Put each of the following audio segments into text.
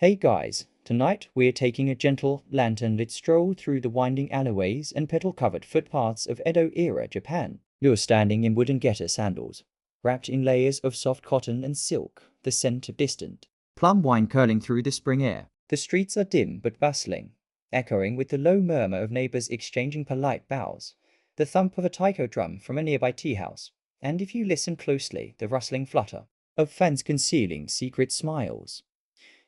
Hey guys, tonight we're taking a gentle, lantern-lit stroll through the winding alleyways and petal-covered footpaths of Edo-era Japan. You're standing in wooden getter sandals, wrapped in layers of soft cotton and silk, the scent of distant plum wine curling through the spring air. The streets are dim but bustling, echoing with the low murmur of neighbors exchanging polite bows, the thump of a taiko drum from a nearby tea house, and if you listen closely, the rustling flutter of fans concealing secret smiles.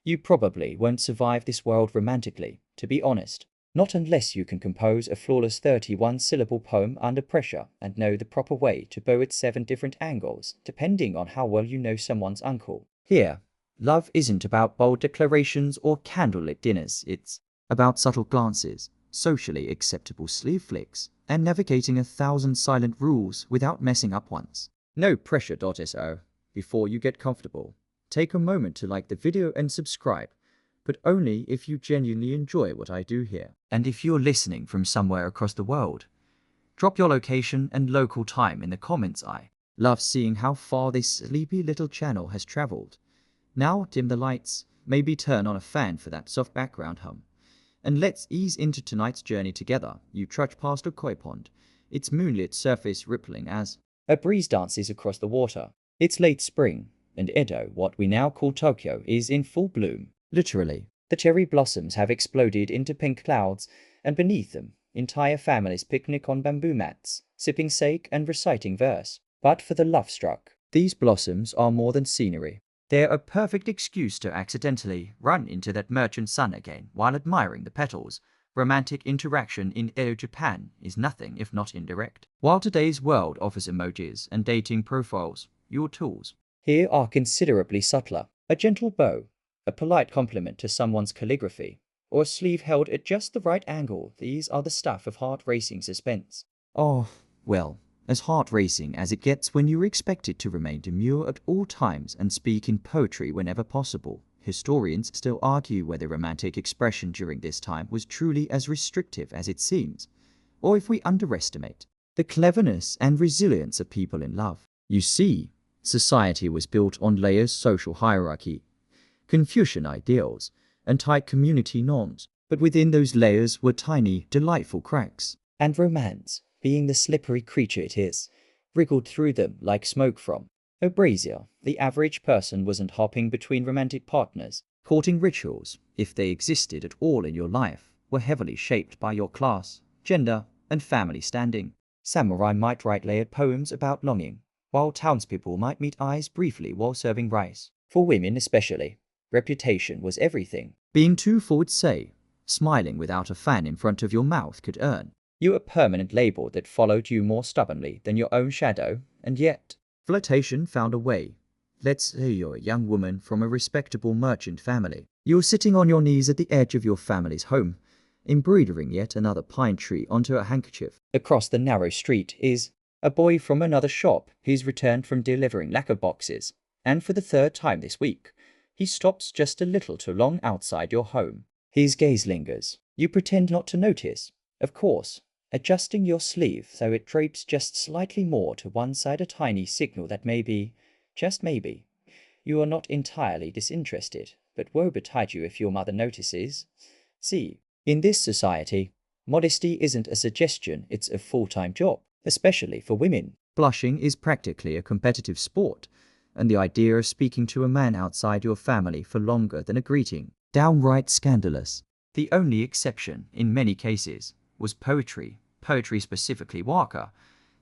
You probably won't survive this world romantically, to be honest. Not unless you can compose a flawless 31-syllable poem under pressure and know the proper way to bow at 7 different angles, depending on how well you know someone's uncle. Here, love isn't about bold declarations or candlelit dinners. It's about subtle glances, socially acceptable sleeve flicks, and navigating 1,000 silent rules without messing up once. No pressure.so. Before you get comfortable, take a moment to like the video and subscribe, but only if you genuinely enjoy what I do here. And if you're listening from somewhere across the world, drop your location and local time in the comments. I love seeing how far this sleepy little channel has traveled. Now dim the lights, maybe turn on a fan for that soft background hum, and let's ease into tonight's journey together. You trudge past a koi pond, its moonlit surface rippling as a breeze dances across the water. It's late spring, and Edo, what we now call Tokyo, is in full bloom. Literally, the cherry blossoms have exploded into pink clouds, and beneath them, entire families picnic on bamboo mats, sipping sake and reciting verse. But for the love-struck, these blossoms are more than scenery. They're a perfect excuse to accidentally run into that merchant sun again while admiring the petals. Romantic interaction in Edo, Japan is nothing if not indirect. While today's world offers emojis and dating profiles, your tools here are considerably subtler. A gentle bow, a polite compliment to someone's calligraphy, or a sleeve held at just the right angle. These are the stuff of heart-racing suspense. Oh, well, as heart-racing as it gets when you're expected to remain demure at all times and speak in poetry whenever possible. Historians still argue whether romantic expression during this time was truly as restrictive as it seems, or if we underestimate the cleverness and resilience of people in love. You see, society was built on layers, social hierarchy, Confucian ideals, and tight community norms. But within those layers were tiny, delightful cracks. And romance, being the slippery creature it is, wriggled through them like smoke from a brazier. The average person wasn't hopping between romantic partners. Courting rituals, if they existed at all in your life, were heavily shaped by your class, gender, and family standing. Samurai might write layered poems about longing, while townspeople might meet eyes briefly while serving rice. For women especially, reputation was everything. Being too forward, say, smiling without a fan in front of your mouth could earn you a permanent label that followed you more stubbornly than your own shadow, and yet flirtation found a way. Let's say you're a young woman from a respectable merchant family. You're sitting on your knees at the edge of your family's home, embroidering yet another pine tree onto a handkerchief. Across the narrow street is a boy from another shop. He's returned from delivering lacquer boxes, and for the 3rd time this week, he stops just a little too long outside your home. His gaze lingers. You pretend not to notice, of course, adjusting your sleeve so it drapes just slightly more to one side, a tiny signal that maybe, just maybe, you are not entirely disinterested, but woe betide you if your mother notices. See, in this society, modesty isn't a suggestion, it's a full-time job. Especially for women. Blushing is practically a competitive sport, and the idea of speaking to a man outside your family for longer than a greeting, downright scandalous. The only exception, in many cases, was poetry specifically waka.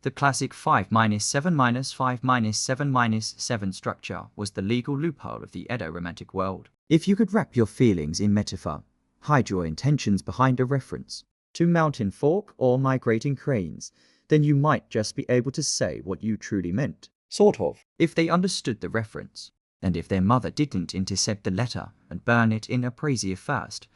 The classic 5-7-5-7-7 structure was the legal loophole of the Edo romantic world. If you could wrap your feelings in metaphor, hide your intentions behind a reference to mountain folk or migrating cranes, then you might just be able to say what you truly meant. Sort of. If they understood the reference, and if their mother didn't intercept the letter and burn it in a brazier first.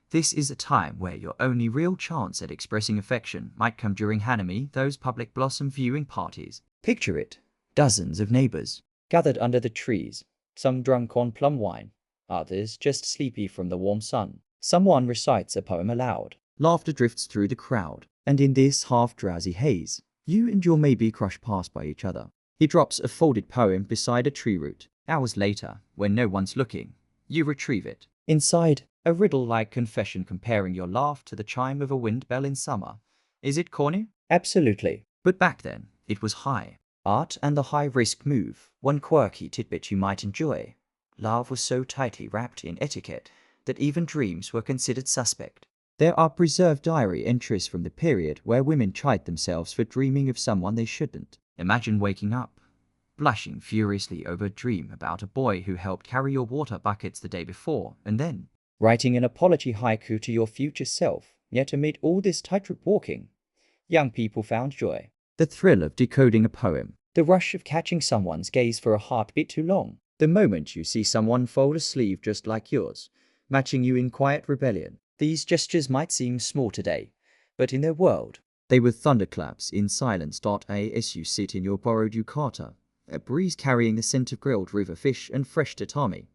This is a time where your only real chance at expressing affection might come during hanami, those public blossom viewing parties. Picture it. Dozens of neighbors, gathered under the trees, some drunk on plum wine, others just sleepy from the warm sun. Someone recites a poem aloud. Laughter drifts through the crowd. And in this half-drowsy haze, you and your maybe crush pass by each other. He drops a folded poem beside a tree root. Hours later, when no one's looking, you retrieve it. Inside, a riddle-like confession comparing your laugh to the chime of a wind bell in summer. Is it corny? Absolutely. But back then, it was high art and the high-risk move. One quirky tidbit you might enjoy. Love was so tightly wrapped in etiquette that even dreams were considered suspect. There are preserved diary entries from the period where women chide themselves for dreaming of someone they shouldn't. Imagine waking up, blushing furiously over a dream about a boy who helped carry your water buckets the day before, and then writing an apology haiku to your future self. Yet amid all this tightrope walking, young people found joy. The thrill of decoding a poem. The rush of catching someone's gaze for a heartbeat too long. The moment you see someone fold a sleeve just like yours, matching you in quiet rebellion. These gestures might seem small today, but in their world, they were thunderclaps in silence. As you sit in your borrowed yukata, a breeze carrying the scent of grilled river fish and fresh tatami,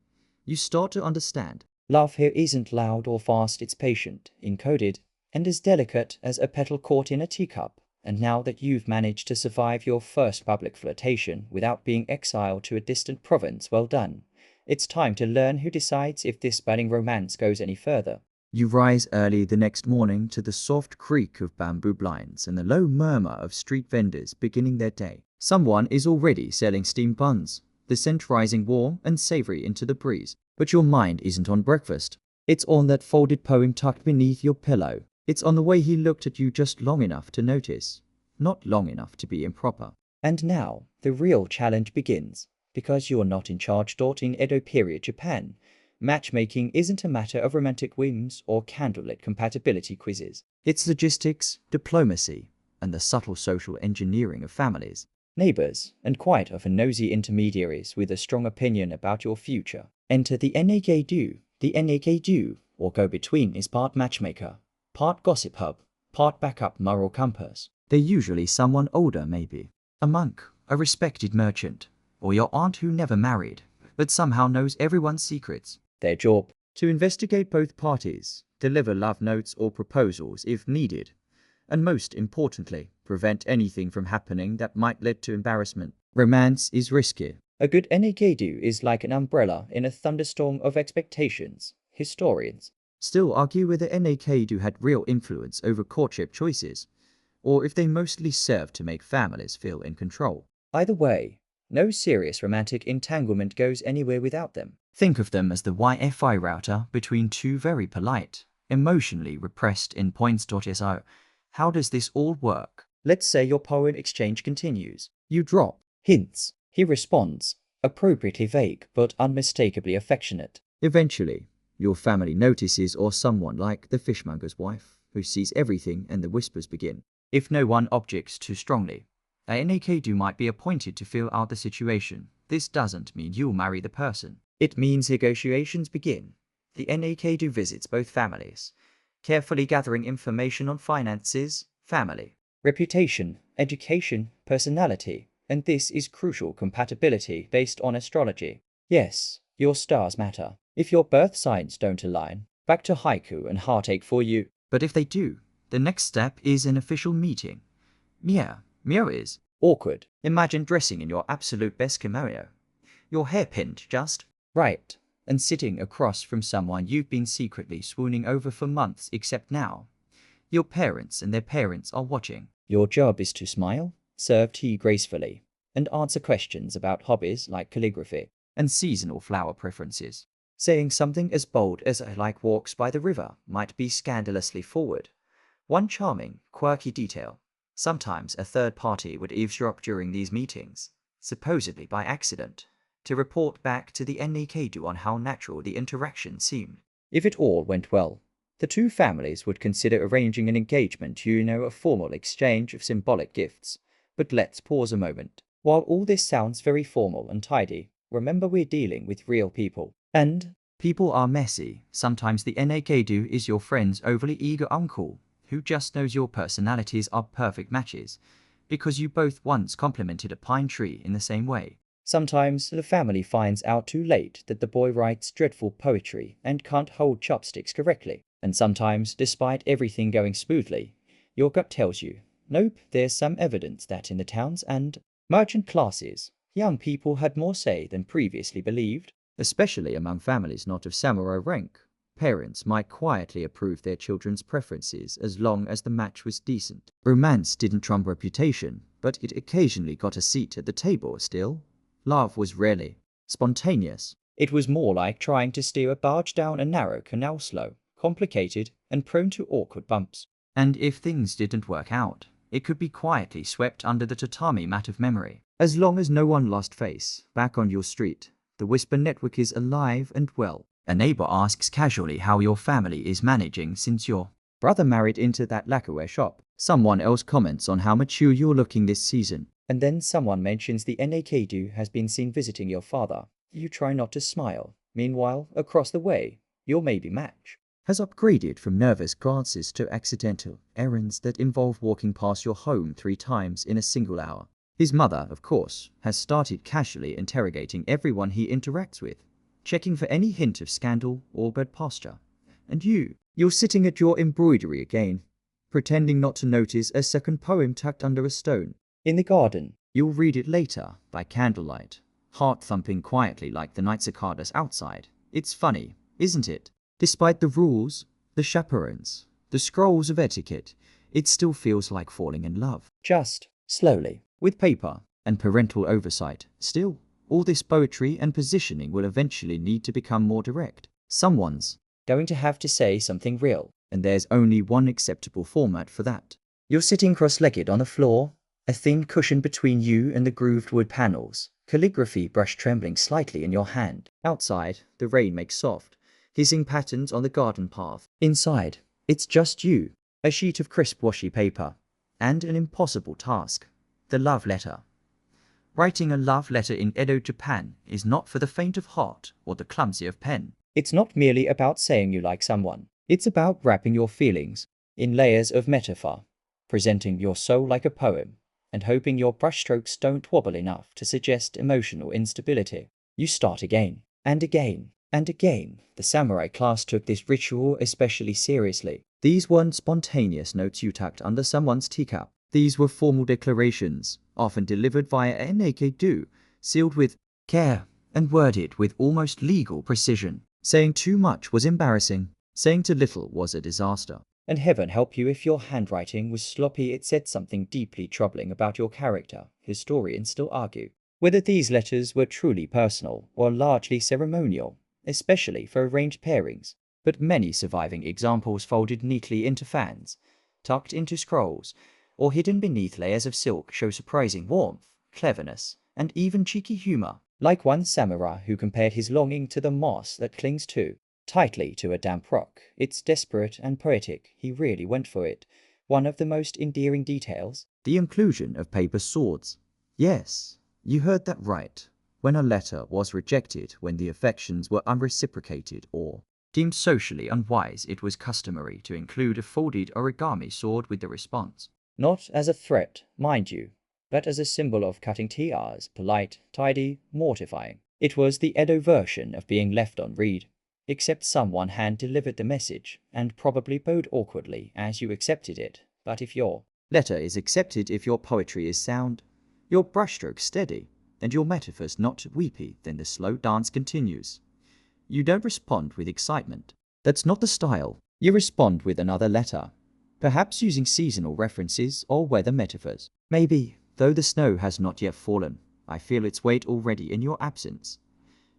you start to understand. Love here isn't loud or fast, it's patient, encoded, and as delicate as a petal caught in a teacup. And now that you've managed to survive your first public flirtation without being exiled to a distant province, well done. It's time to learn who decides if this budding romance goes any further. You rise early the next morning to the soft creak of bamboo blinds and the low murmur of street vendors beginning their day. Someone is already selling steamed buns, the scent rising warm and savory into the breeze. But your mind isn't on breakfast. It's on that folded poem tucked beneath your pillow. It's on the way he looked at you just long enough to notice, not long enough to be improper. And now, the real challenge begins. Because you're not in charge. In Edo-era Japan, matchmaking isn't a matter of romantic whims or candlelit compatibility quizzes. It's logistics, diplomacy, and the subtle social engineering of families, neighbors, and quite often nosy intermediaries with a strong opinion about your future. Enter the NAKDU. The NAKDU, or go-between, is part matchmaker, part gossip hub, part backup moral compass. They're usually someone older, maybe a monk, a respected merchant, or your aunt who never married, but somehow knows everyone's secrets. Their job, to investigate both parties, deliver love notes or proposals if needed, and most importantly, prevent anything from happening that might lead to embarrassment. Romance is risky. A good NAKDU is like an umbrella in a thunderstorm of expectations. Historians still argue whether NAKDU had real influence over courtship choices, or if they mostly served to make families feel in control. Either way, no serious romantic entanglement goes anywhere without them. Think of them as the Wi-Fi router between two very polite, emotionally repressed endpoints. So, how does this all work? Let's say your poem exchange continues. You drop hints. He responds, appropriately vague but unmistakably affectionate. Eventually, your family notices, or someone like the fishmonger's wife, who sees everything, and the whispers begin. If no one objects too strongly, a NAKDU might be appointed to fill out the situation. This doesn't mean you'll marry the person. It means negotiations begin. The NAKDU visits both families, carefully gathering information on finances, family, reputation, education, personality, and this is crucial compatibility based on astrology. Yes, your stars matter. If your birth signs don't align, back to haiku and heartache for you. But if they do, the next step is an official meeting. Mio is awkward. Imagine dressing in your absolute best kimono, your hair pinned just right, and sitting across from someone you've been secretly swooning over for months, except now your parents and their parents are watching. Your job is to smile, serve tea gracefully, and answer questions about hobbies like calligraphy and seasonal flower preferences. Saying something as bold as "I like walks by the river" might be scandalously forward. One charming, quirky detail: sometimes a third party would eavesdrop during these meetings, supposedly by accident, to report back to the NAKDU on how natural the interaction seemed. If it all went well, the two families would consider arranging an engagement, a formal exchange of symbolic gifts. But let's pause a moment. While all this sounds very formal and tidy, remember we're dealing with real people. And people are messy. Sometimes the NAKDU is your friend's overly eager uncle, who just knows your personalities are perfect matches, because you both once complimented a pine tree in the same way. Sometimes the family finds out too late that the boy writes dreadful poetry and can't hold chopsticks correctly. And sometimes, despite everything going smoothly, your gut tells you, nope, there's some evidence that in the towns and merchant classes, young people had more say than previously believed. especially among families not of samurai rank. Parents might quietly approve their children's preferences as long as the match was decent. Romance didn't trump reputation, but it occasionally got a seat at the table still. Love was rarely spontaneous. It was more like trying to steer a barge down a narrow canal, slow, complicated, and prone to awkward bumps. And if things didn't work out, it could be quietly swept under the tatami mat of memory. As long as no one lost face back on your street, the whisper network is alive and well. A neighbor asks casually how your family is managing since your brother married into that lacquerware shop. Someone else comments on how mature you're looking this season. And then someone mentions the nakdu has been seen visiting your father. You try not to smile. Meanwhile, across the way, your maybe match has upgraded from nervous glances to accidental errands that involve walking past your home 3 times in a single hour. His mother, of course, has started casually interrogating everyone he interacts with, checking for any hint of scandal or bad posture. And you're sitting at your embroidery again, pretending not to notice a second poem tucked under a stone. In the garden, you'll read it later, by candlelight, heart thumping quietly like the night cicadas outside. It's funny, isn't it? Despite the rules, the chaperones, the scrolls of etiquette, it still feels like falling in love. Just slowly, with paper and parental oversight. Still, all this poetry and positioning will eventually need to become more direct. Someone's going to have to say something real, and there's only one acceptable format for that. You're sitting cross-legged on the floor, a thin cushion between you and the grooved wood panels, calligraphy brush trembling slightly in your hand. Outside, the rain makes soft, hissing patterns on the garden path. Inside, it's just you, a sheet of crisp washi paper, and an impossible task: the love letter. Writing a love letter in Edo, Japan is not for the faint of heart or the clumsy of pen. It's not merely about saying you like someone. It's about wrapping your feelings in layers of metaphor, presenting your soul like a poem, and hoping your brushstrokes don't wobble enough to suggest emotional instability. You start again, and again, and again. The samurai class took this ritual especially seriously. These weren't spontaneous notes you tucked under someone's teacup. These were formal declarations, often delivered via a naked-do, sealed with care and worded with almost legal precision. Saying too much was embarrassing. Saying too little was a disaster. And heaven help you if your handwriting was sloppy. It said something deeply troubling about your character. Historians still argue whether these letters were truly personal or largely ceremonial, especially for arranged pairings. But many surviving examples folded neatly into fans, tucked into scrolls, or hidden beneath layers of silk show surprising warmth, cleverness, and even cheeky humor. Like one samurai who compared his longing to the moss that clings too tightly to a damp rock. It's desperate and poetic. He really went for it. One of the most endearing details: the inclusion of paper swords. Yes, you heard that right. When a letter was rejected, when the affections were unreciprocated or deemed socially unwise, it was customary to include a folded origami sword with the response. Not as a threat, mind you, but as a symbol of cutting TRs, polite, tidy, mortifying. It was the Edo version of being left on read, except someone hand-delivered the message, and probably bowed awkwardly as you accepted it. But if your letter is accepted, if your poetry is sound, your brushstroke steady, and your metaphors not weepy, then the slow dance continues. You don't respond with excitement. That's not the style. You respond with another letter, perhaps using seasonal references or weather metaphors. Maybe, though the snow has not yet fallen, I feel its weight already in your absence.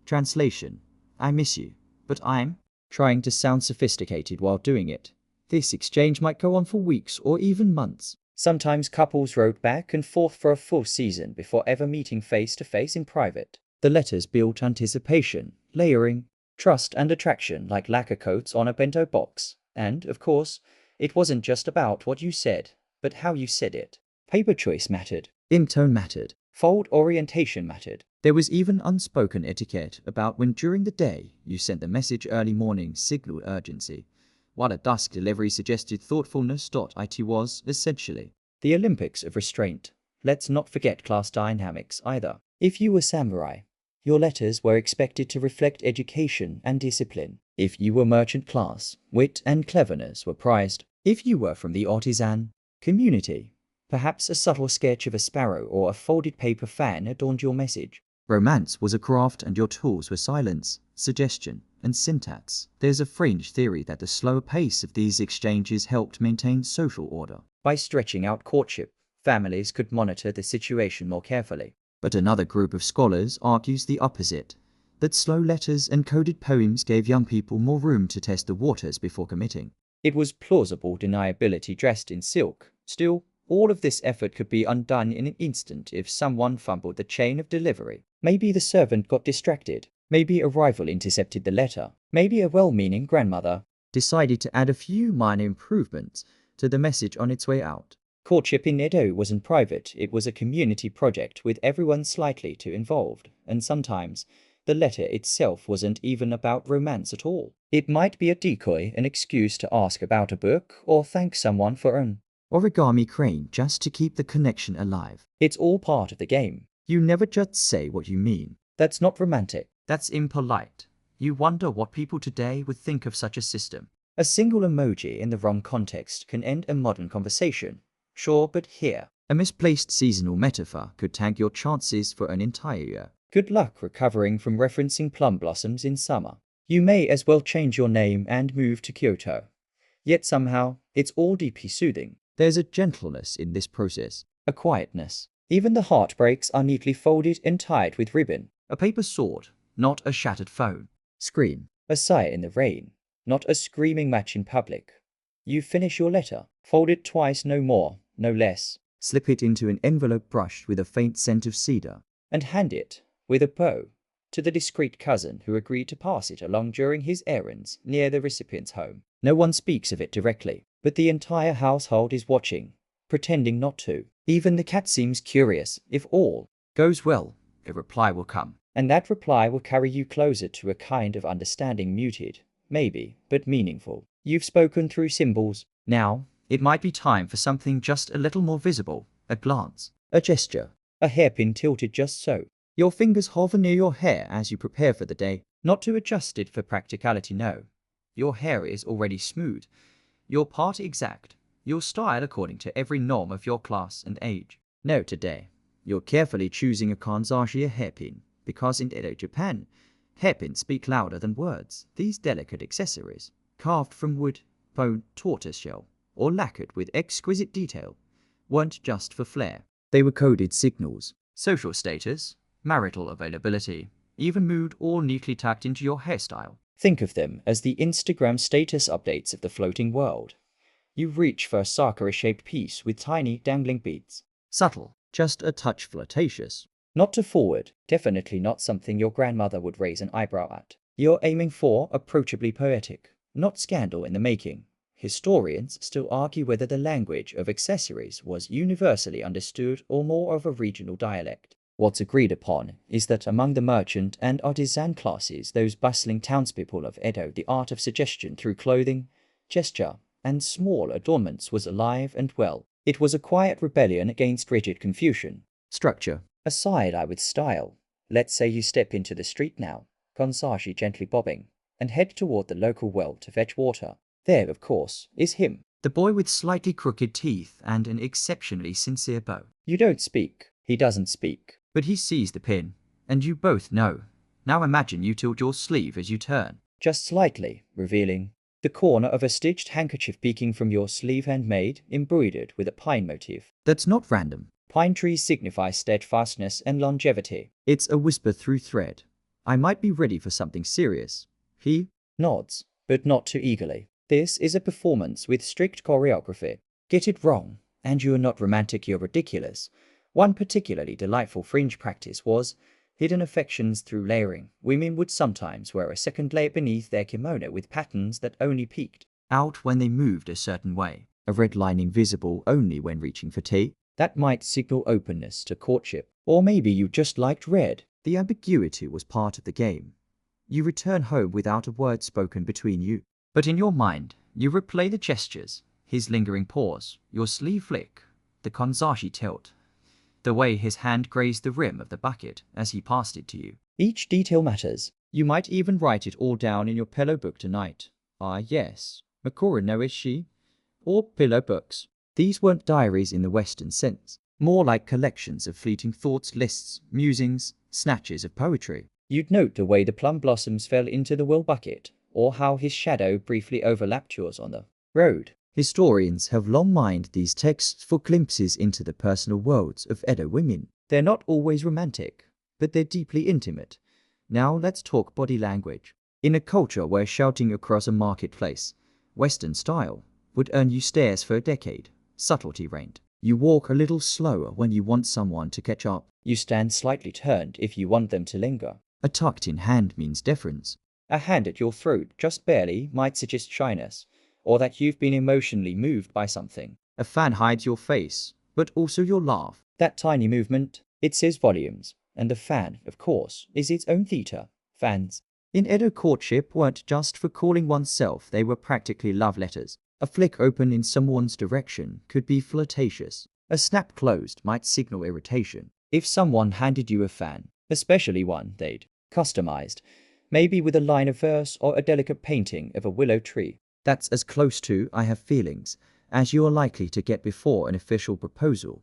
Translation: I miss you, but I'm trying to sound sophisticated while doing it. This exchange might go on for weeks or even months. Sometimes couples wrote back and forth for a full season before ever meeting face to face in private. The letters built anticipation, layering, trust and attraction like lacquer coats on a bento box. And, of course, it wasn't just about what you said, but how you said it. Paper choice mattered. Tone mattered. Fold orientation mattered. There was even unspoken etiquette about when during the day you sent the message. Early morning signaled urgency, while a dusk delivery suggested thoughtfulness. It was, essentially, the Olympics of restraint. Let's not forget class dynamics either. If you were samurai, your letters were expected to reflect education and discipline. If you were merchant class, wit and cleverness were prized. If you were from the artisan community, perhaps a subtle sketch of a sparrow or a folded paper fan adorned your message. Romance was a craft and your tools were silence, suggestion, and syntax. There's a fringe theory that the slower pace of these exchanges helped maintain social order. By stretching out courtship, families could monitor the situation more carefully. But another group of scholars argues the opposite, that slow letters and coded poems gave young people more room to test the waters before committing. It was plausible deniability dressed in silk. Still, all of this effort could be undone in an instant if someone fumbled the chain of delivery. Maybe the servant got distracted. Maybe a rival intercepted the letter. Maybe a well-meaning grandmother decided to add a few minor improvements to the message on its way out. Courtship in Edo wasn't private, it was a community project with everyone slightly too involved, and sometimes the letter itself wasn't even about romance at all. It might be a decoy, an excuse to ask about a book, or thank someone for an origami crane just to keep the connection alive. It's all part of the game. You never just say what you mean. That's not romantic. That's impolite. You wonder what people today would think of such a system. A single emoji in the wrong context can end a modern conversation. Sure, but here, a misplaced seasonal metaphor could tank your chances for an entire year. Good luck recovering from referencing plum blossoms in summer. You may as well change your name and move to Kyoto. Yet somehow, it's all deeply soothing. There's a gentleness in this process, a quietness. Even the heartbreaks are neatly folded and tied with ribbon. A paper sword, not a shattered phone. Scream. A sigh in the rain, not a screaming match in public. You finish your letter. Fold it twice, no more, no less. Slip it into an envelope brushed with a faint scent of cedar. And hand it, with a bow, to the discreet cousin who agreed to pass it along during his errands near the recipient's home. No one speaks of it directly, but the entire household is watching, pretending not to. Even the cat seems curious. If all goes well, a reply will come. And that reply will carry you closer to a kind of understanding, muted, maybe, but meaningful. You've spoken through symbols. Now, it might be time for something just a little more visible. A glance, a gesture, a hairpin tilted just so. Your fingers hover near your hair as you prepare for the day, not to adjust it for practicality, no. Your hair is already smooth, your part exact, your style according to every norm of your class and age. No, today, you're carefully choosing a kanzashi hairpin, because in Edo, Japan, hairpins speak louder than words. These delicate accessories, carved from wood, bone, tortoiseshell, or lacquered with exquisite detail, weren't just for flair. They were coded signals, social status, marital availability, even mood, all neatly tucked into your hairstyle. Think of them as the Instagram status updates of the floating world. You reach for a sakura-shaped piece with tiny dangling beads. Subtle, just a touch flirtatious. Not too forward, definitely not something your grandmother would raise an eyebrow at. You're aiming for approachably poetic, not scandal in the making. Historians still argue whether the language of accessories was universally understood or more of a regional dialect. What's agreed upon is that among the merchant and artisan classes, those bustling townspeople of Edo, the art of suggestion through clothing, gesture, and small adornments was alive and well. It was a quiet rebellion against rigid Confucian structure. A side-eye with style. Let's say you step into the street now, kanzashi gently bobbing, and head toward the local well to fetch water. There, of course, is him, the boy with slightly crooked teeth and an exceptionally sincere bow. You don't speak, he doesn't speak, but he sees the pin, and you both know. Now imagine you tilt your sleeve as you turn, just slightly, revealing the corner of a stitched handkerchief peeking from your sleeve, handmade, embroidered with a pine motif. That's not random. Pine trees signify steadfastness and longevity. It's a whisper through thread. I might be ready for something serious. He nods, but not too eagerly. This is a performance with strict choreography. Get it wrong, and you are not romantic, you're ridiculous. One particularly delightful fringe practice was hidden affections through layering. Women would sometimes wear a second layer beneath their kimono with patterns that only peeked out when they moved a certain way. A red lining visible only when reaching for tea. That might signal openness to courtship. Or maybe you just liked red. The ambiguity was part of the game. You return home without a word spoken between you. But in your mind, you replay the gestures, his lingering pause, your sleeve flick, the kanzashi tilt, the way his hand grazed the rim of the bucket as he passed it to you. Each detail matters. You might even write it all down in your pillow book tonight. Ah yes, Makura no Ishi, or pillow books. These weren't diaries in the Western sense. more like collections of fleeting thoughts, lists, musings, snatches of poetry. You'd note the way the plum blossoms fell into the well bucket, or how his shadow briefly overlapped yours on the road. Historians have long mined these texts for glimpses into the personal worlds of Edo women. They're not always romantic, but they're deeply intimate. Now let's talk body language. In a culture where shouting across a marketplace, Western style, would earn you stares for a decade, subtlety reigned. You walk a little slower when you want someone to catch up. You stand slightly turned if you want them to linger. A tucked-in hand means deference. A hand at your throat just barely might suggest shyness, or that you've been emotionally moved by something. A fan hides your face, but also your laugh. That tiny movement, it says volumes. And the fan, of course, is its own theatre. Fans. In Edo, courtship weren't just for calling oneself, they were practically love letters. A flick open in someone's direction could be flirtatious. A snap closed might signal irritation. If someone handed you a fan, especially one they'd customized, maybe with a line of verse or a delicate painting of a willow tree, that's as close to "I have feelings" as you are likely to get before an official proposal.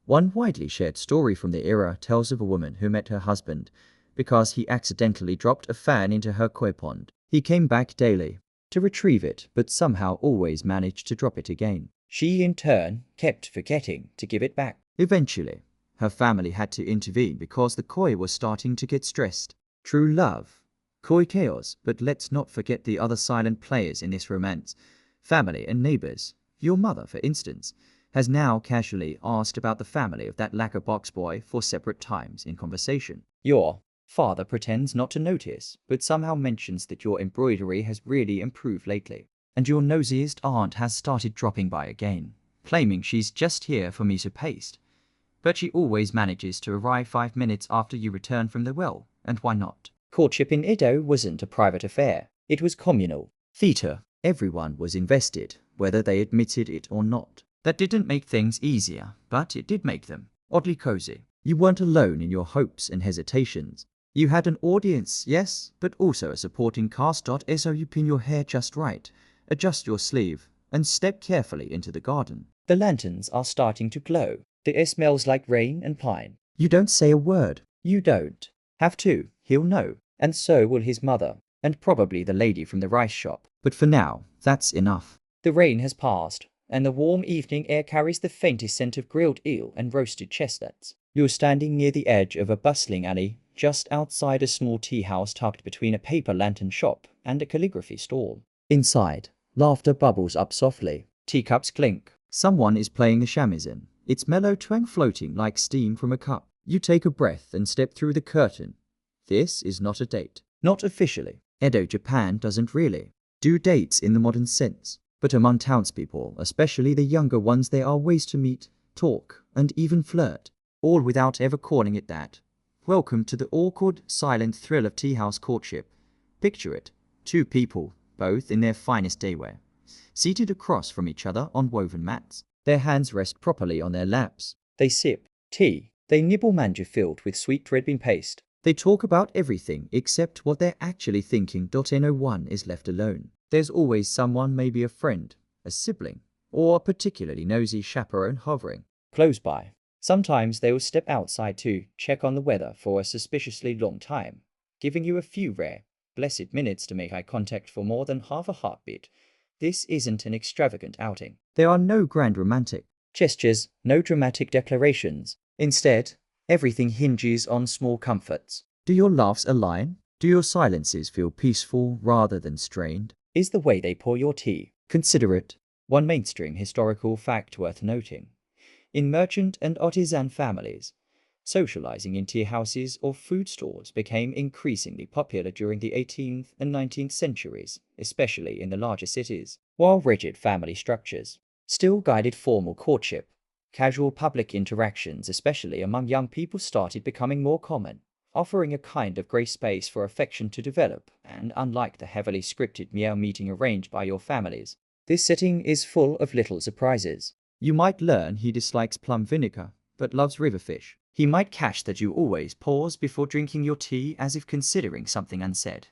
One widely shared story from the era tells of a woman who met her husband because he accidentally dropped a fan into her koi pond. He came back daily to retrieve it, but somehow always managed to drop it again. She, in turn, kept forgetting to give it back. Eventually, her family had to intervene because the koi was starting to get stressed. True love. Koi chaos, but let's not forget the other silent players in this romance. Family and neighbors. Your mother, for instance, has now casually asked about the family of that lacquer box boy for separate times in conversation. Your father pretends not to notice, but somehow mentions that your embroidery has really improved lately. And your nosiest aunt has started dropping by again, claiming she's just here for miso paste. But she always manages to arrive 5 minutes after you return from the well, and why not? Courtship in Edo wasn't a private affair, it was communal. Theater. Everyone was invested, whether they admitted it or not. That didn't make things easier, but it did make them oddly cozy. You weren't alone in your hopes and hesitations. You had an audience, yes, but also a supporting cast. So you pin your hair just right, adjust your sleeve, and step carefully into the garden. The lanterns are starting to glow. The air smells like rain and pine. You don't say a word. You don't have to. He'll know. And so will his mother, and probably the lady from the rice shop. But for now, that's enough. The rain has passed, and the warm evening air carries the faintest scent of grilled eel and roasted chestnuts. You're standing near the edge of a bustling alley, just outside a small tea house tucked between a paper lantern shop and a calligraphy stall. Inside, laughter bubbles up softly. Teacups clink. Someone is playing a shamisen, its mellow twang floating like steam from a cup. You take a breath and step through the curtain. This is not a date. Not officially. Edo, Japan doesn't really do dates in the modern sense. But among townspeople, especially the younger ones, there are ways to meet, talk, and even flirt. All without ever calling it that. Welcome to the awkward, silent thrill of tea house courtship. Picture it. Two people, both in their finest daywear, seated across from each other on woven mats. Their hands rest properly on their laps. They sip tea. They nibble manju filled with sweet red bean paste. They talk about everything except what they're actually thinking. No one is left alone. There's always someone, maybe a friend, a sibling, or a particularly nosy chaperone hovering close by. Sometimes they will step outside to check on the weather for a suspiciously long time, giving you a few rare, blessed minutes to make eye contact for more than half a heartbeat. This isn't an extravagant outing. There are no grand romantic gestures, no dramatic declarations. Instead, everything hinges on small comforts. Do your laughs align? Do your silences feel peaceful rather than strained? Is the way they pour your tea considerate? One mainstream historical fact worth noting. In merchant and artisan families, socializing in tea houses or food stalls became increasingly popular during the 18th and 19th centuries, especially in the larger cities. While rigid family structures still guided formal courtship, casual public interactions, especially among young people, started becoming more common, offering a kind of grey space for affection to develop. And unlike the heavily scripted meow meeting arranged by your families, this setting is full of little surprises. You might learn he dislikes plum vinegar, but loves riverfish. He might catch that you always pause before drinking your tea as if considering something unsaid.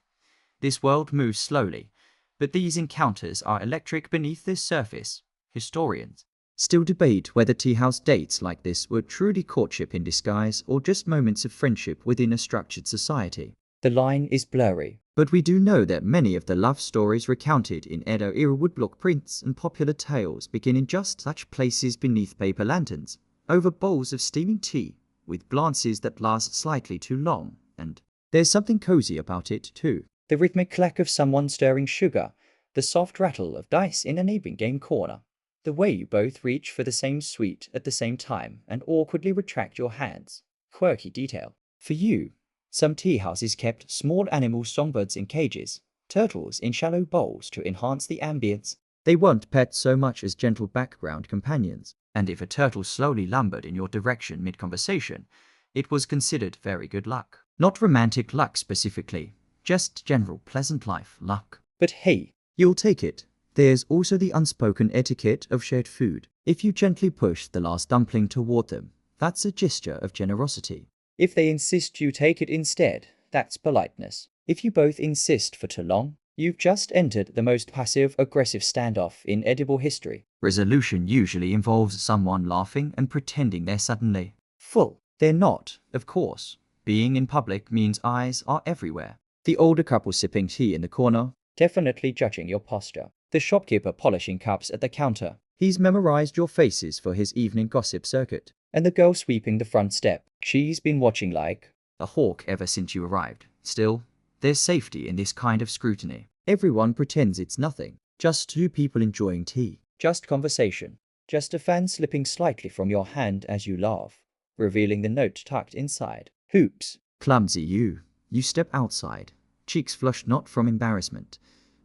This world moves slowly, but these encounters are electric beneath the surface. Historians still debate whether tea house dates like this were truly courtship in disguise or just moments of friendship within a structured society. The line is blurry, but we do know that many of the love stories recounted in Edo-era woodblock prints and popular tales begin in just such places beneath paper lanterns, over bowls of steaming tea, with glances that last slightly too long, and there's something cozy about it too. The rhythmic clack of someone stirring sugar, the soft rattle of dice in a neighboring game corner, the way you both reach for the same sweet at the same time and awkwardly retract your hands. Quirky detail. For you, some tea houses kept small animal songbirds in cages, turtles in shallow bowls to enhance the ambience. They weren't pets so much as gentle background companions, and if a turtle slowly lumbered in your direction mid-conversation, it was considered very good luck. Not romantic luck specifically, just general pleasant life luck. But hey, you'll take it. There's also the unspoken etiquette of shared food. If you gently push the last dumpling toward them, that's a gesture of generosity. If they insist you take it instead, that's politeness. If you both insist for too long, you've just entered the most passive-aggressive standoff in edible history. Resolution usually involves someone laughing and pretending they're suddenly full. They're not, of course. Being in public means eyes are everywhere. The older couple sipping tea in the corner, definitely judging your posture. The shopkeeper polishing cups at the counter. He's memorized your faces for his evening gossip circuit. And the girl sweeping the front step. She's been watching like a hawk ever since you arrived. Still, there's safety in this kind of scrutiny. Everyone pretends it's nothing. Just two people enjoying tea. Just conversation. Just a fan slipping slightly from your hand as you laugh, revealing the note tucked inside. Hoops. Clumsy you. You step outside, cheeks flushed not from embarrassment,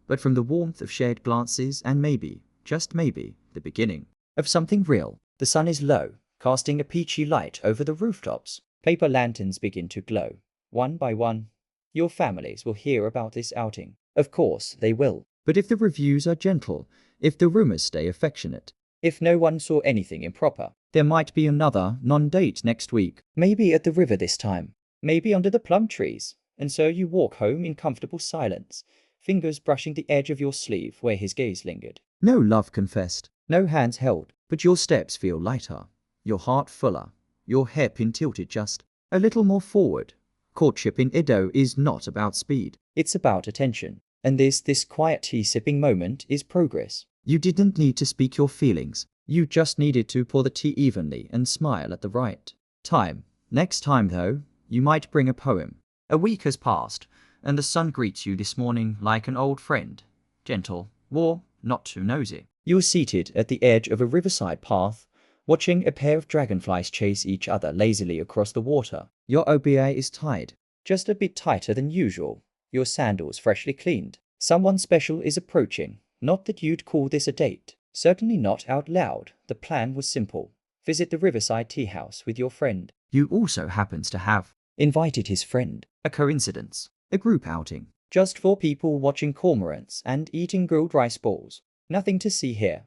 but from the warmth of shared glances and maybe, just maybe, the beginning of something real. The sun is low, casting a peachy light over the rooftops. Paper lanterns begin to glow. One by one, your families will hear about this outing. Of course they will. But if the reviews are gentle, if the rumors stay affectionate, if no one saw anything improper, there might be another non-date next week. Maybe at the river this time. Maybe under the plum trees. And so you walk home in comfortable silence, fingers brushing the edge of your sleeve where his gaze lingered. No love confessed, no hands held, but your steps feel lighter, your heart fuller, your hairpin tilted just a little more forward. Courtship in Edo is not about speed, it's about attention. And this quiet tea-sipping moment is progress. You didn't need to speak your feelings, you just needed to pour the tea evenly and smile at the right time. Next time though, you might bring a poem. A week has passed, and the sun greets you this morning like an old friend. Gentle, warm, not too nosy. You're seated at the edge of a riverside path, watching a pair of dragonflies chase each other lazily across the water. Your obi is tied, just a bit tighter than usual, your sandals freshly cleaned. Someone special is approaching. Not that you'd call this a date. Certainly not out loud. The plan was simple. Visit the riverside tea house with your friend. You also happens to have invited his friend. A coincidence. A group outing. Just 4 people watching cormorants and eating grilled rice balls. Nothing to see here.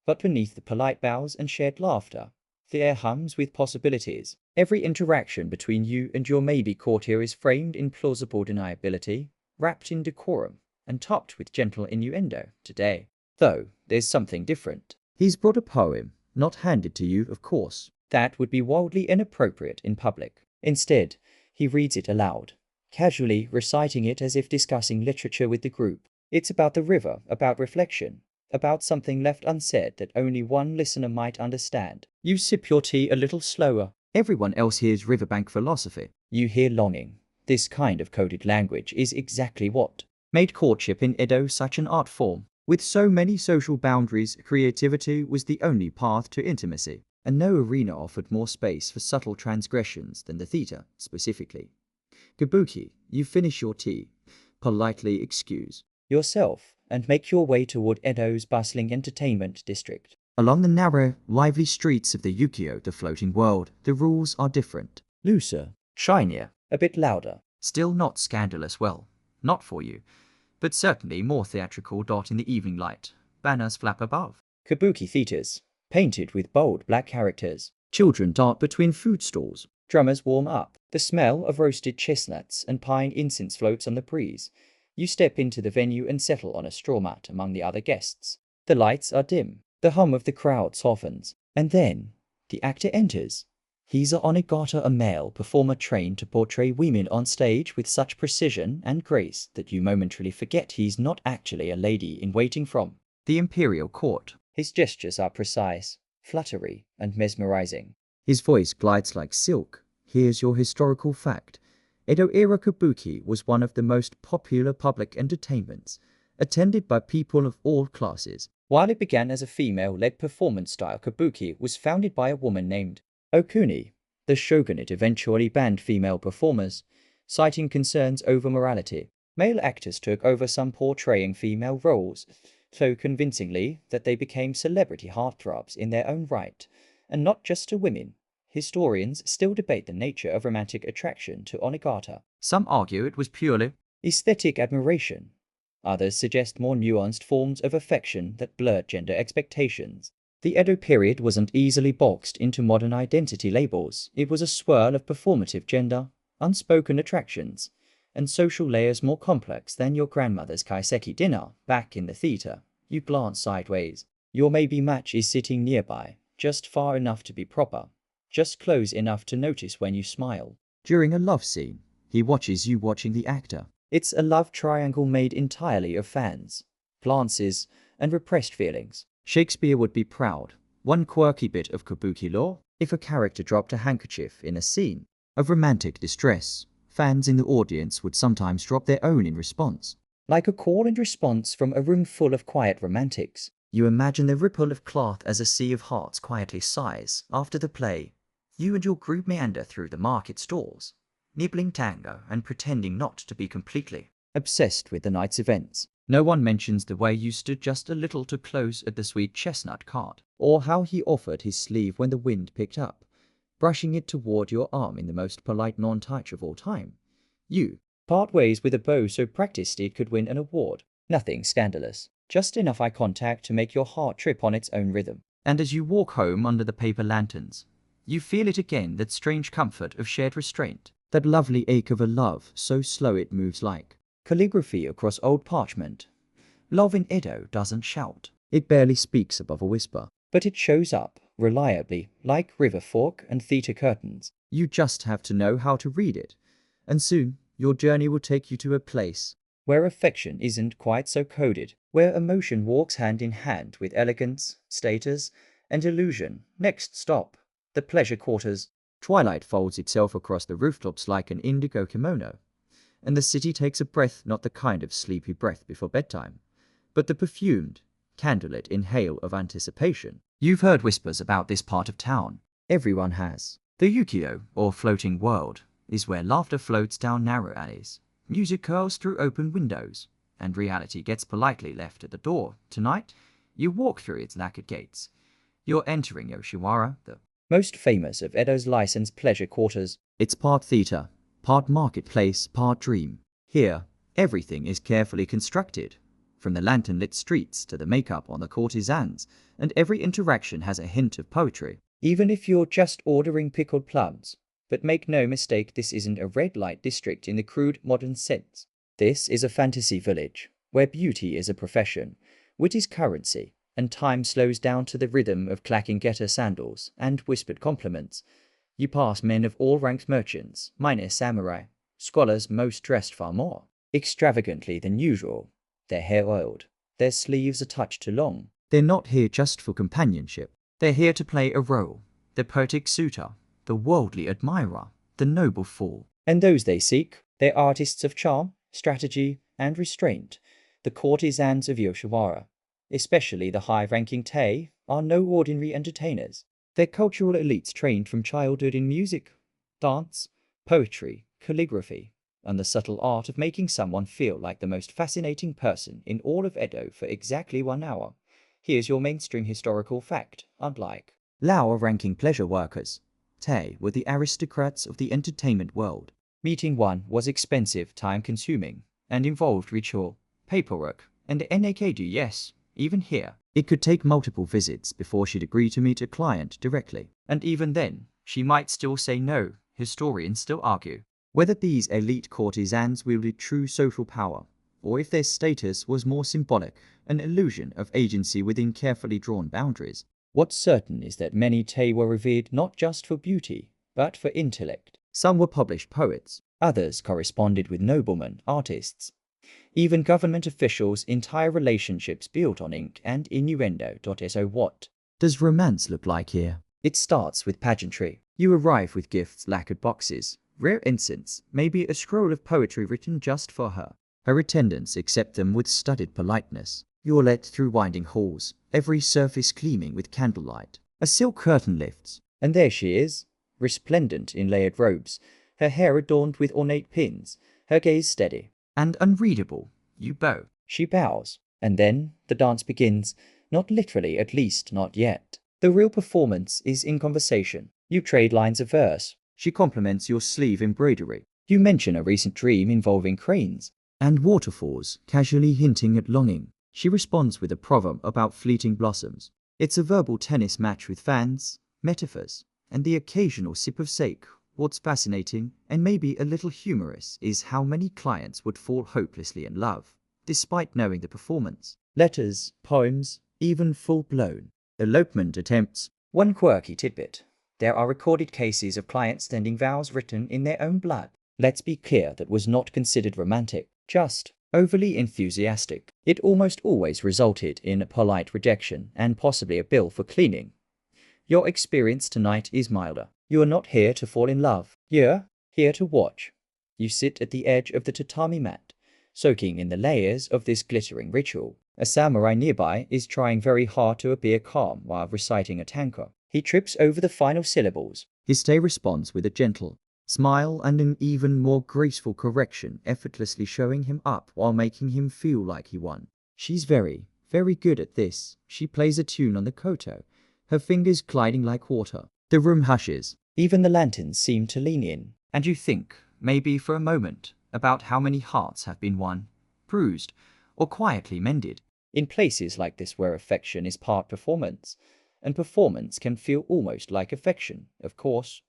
But beneath the polite bows and shared laughter, the air hums with possibilities. Every interaction between you and your maybe courtier is framed in plausible deniability, wrapped in decorum, and topped with gentle innuendo. Today, though, there's something different. He's brought a poem, not handed to you, of course. That would be wildly inappropriate in public. Instead, he reads it aloud, casually reciting it as if discussing literature with the group. It's about the river, about reflection, about something left unsaid that only one listener might understand. You sip your tea a little slower. Everyone else hears riverbank philosophy. You hear longing. This kind of coded language is exactly what made courtship in Edo such an art form. With so many social boundaries, creativity was the only path to intimacy, and no arena offered more space for subtle transgressions than the theater, specifically. Kabuki, you finish your tea, politely excuse yourself, and make your way toward Edo's bustling entertainment district. Along the narrow, lively streets of the Yukio, the floating world, the rules are different. Looser, shinier, a bit louder. Still not scandalous, well, not for you, but certainly more theatrical. In the evening light, banners flap above. Kabuki theaters, painted with bold black characters. Children dart between food stalls. Drummers warm up. The smell of roasted chestnuts and pine incense floats on the breeze. You step into the venue and settle on a straw mat among the other guests. The lights are dim. The hum of the crowd softens. And then, the actor enters. He's a onigata, a male performer trained to portray women on stage with such precision and grace that you momentarily forget he's not actually a lady in waiting from the imperial court. His gestures are precise, fluttery, and mesmerizing. His voice glides like silk. Here's your historical fact. Edo-era kabuki was one of the most popular public entertainments, attended by people of all classes. While it began as a female-led performance-style, kabuki was founded by a woman named Okuni. The shogunate eventually banned female performers, citing concerns over morality. Male actors took over, some portraying female roles so convincingly that they became celebrity heartthrobs in their own right, and not just to women. Historians still debate the nature of romantic attraction to onigata. Some argue it was purely aesthetic admiration. Others suggest more nuanced forms of affection that blurred gender expectations. The Edo period wasn't easily boxed into modern identity labels. It was a swirl of performative gender, unspoken attractions, and social layers more complex than your grandmother's kaiseki dinner back in the theater. You glance sideways. Your maybe match is sitting nearby, just far enough to be proper, just close enough to notice when you smile. During a love scene, he watches you watching the actor. It's a love triangle made entirely of fans, glances, and repressed feelings. Shakespeare would be proud. One quirky bit of kabuki lore: if a character dropped a handkerchief in a scene of romantic distress, fans in the audience would sometimes drop their own in response. Like a call and response from a room full of quiet romantics. You imagine the ripple of cloth as a sea of hearts quietly sighs after the play. You and your group meander through the market stalls, nibbling tango and pretending not to be completely obsessed with the night's events. No one mentions the way you stood just a little too close at the sweet chestnut cart, or how he offered his sleeve when the wind picked up, brushing it toward your arm in the most polite non-touch of all time. You part ways with a bow so practiced it could win an award. Nothing scandalous, just enough eye contact to make your heart trip on its own rhythm. And as you walk home under the paper lanterns, you feel it again, that strange comfort of shared restraint, that lovely ache of a love so slow it moves like calligraphy across old parchment. Love in Edo doesn't shout. It barely speaks above a whisper, but it shows up reliably, like river fork and theater curtains. You just have to know how to read it, and soon your journey will take you to a place where affection isn't quite so coded, where emotion walks hand in hand with elegance, status, and illusion. Next stop, the pleasure quarters. Twilight folds itself across the rooftops like an indigo kimono, and the city takes a breath, not the kind of sleepy breath before bedtime, but the perfumed, candlelit inhale of anticipation. You've heard whispers about this part of town. Everyone has. The Yukio, or floating world, is where laughter floats down narrow alleys, music curls through open windows, and reality gets politely left at the door. Tonight, you walk through its lacquered gates. You're entering Yoshiwara, the most famous of Edo's licensed pleasure quarters. It's part theater, part marketplace, part dream. Here, everything is carefully constructed, from the lantern-lit streets to the makeup on the courtesans, and every interaction has a hint of poetry, even if you're just ordering pickled plums. But make no mistake, this isn't a red light district in the crude modern sense. This is a fantasy village, where beauty is a profession, wit is currency, and time slows down to the rhythm of clacking getter sandals and whispered compliments. You pass men of all ranks, merchants, miners, samurai, scholars, most dressed far more extravagantly than usual, their hair oiled, their sleeves a touch too long. They're not here just for companionship. They're here to play a role, the poetic suitor, the worldly admirer, the noble fool. And those they seek, they're artists of charm, strategy, and restraint. The courtesans of Yoshiwara, especially the high-ranking Tei, are no ordinary entertainers. They're cultural elites trained from childhood in music, dance, poetry, calligraphy, and the subtle art of making someone feel like the most fascinating person in all of Edo for exactly 1 hour. Here's your mainstream historical fact. Unlike lower-ranking pleasure workers, Tei were the aristocrats of the entertainment world. Meeting one was expensive, time-consuming, and involved ritual, paperwork, and nakd. Yes, even here, it could take multiple visits before she'd agree to meet a client directly. And even then, she might still say no. Historians still argue whether these elite courtesans wielded true social power, or if their status was more symbolic, an illusion of agency within carefully drawn boundaries. What's certain is that many Tei were revered not just for beauty, but for intellect. Some were published poets, others corresponded with noblemen, artists, even government officials. Entire relationships built on ink and innuendo. So what does romance look like here? It starts with pageantry. You arrive with gifts, lacquered boxes, rare incense, maybe a scroll of poetry written just for her. Her attendants accept them with studied politeness. You're led through winding halls, every surface gleaming with candlelight. A silk curtain lifts, and there she is, resplendent in layered robes, her hair adorned with ornate pins, her gaze steady and unreadable. You bow. She bows. And then the dance begins. Not literally, at least not yet. The real performance is in conversation. You trade lines of verse. She compliments your sleeve embroidery. You mention a recent dream involving cranes and waterfalls, casually hinting at longing. She responds with a proverb about fleeting blossoms. It's a verbal tennis match with fans, metaphors, and the occasional sip of sake. What's fascinating, and maybe a little humorous, is how many clients would fall hopelessly in love, despite knowing the performance. Letters, poems, even full-blown elopement attempts. One quirky tidbit. There are recorded cases of clients sending vows written in their own blood. Let's be clear, that was not considered romantic, just overly enthusiastic. It almost always resulted in a polite rejection and possibly a bill for cleaning. Your experience tonight is milder. You are not here to fall in love. You're here to watch. You sit at the edge of the tatami mat, soaking in the layers of this glittering ritual. A samurai nearby is trying very hard to appear calm while reciting a tanka. He trips over the final syllables. His Tei responds with a gentle smile and an even more graceful correction, effortlessly showing him up while making him feel like he won. She's very, very good at this. She plays a tune on the koto, her fingers gliding like water. The room hushes. Even the lanterns seem to lean in, and you think, maybe for a moment, about how many hearts have been won, bruised, or quietly mended. In places like this where affection is part performance, and performance can feel almost like affection, of course.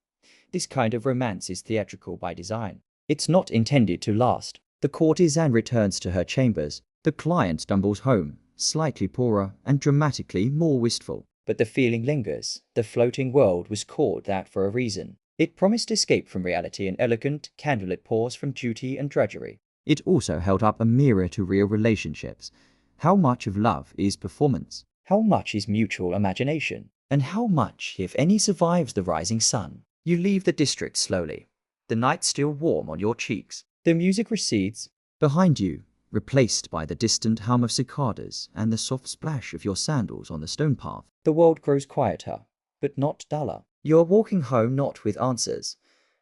This kind of romance is theatrical by design. It's not intended to last. The courtesan returns to her chambers. The client stumbles home, slightly poorer and dramatically more wistful. But the feeling lingers. The floating world was called that for a reason. It promised escape from reality, an elegant, candlelit pause from duty and drudgery. It also held up a mirror to real relationships. How much of love is performance? How much is mutual imagination? And how much, if any, survives the rising sun? You leave the district slowly, the night still warm on your cheeks. The music recedes behind you, replaced by the distant hum of cicadas and the soft splash of your sandals on the stone path. The world grows quieter, but not duller. You're walking home not with answers,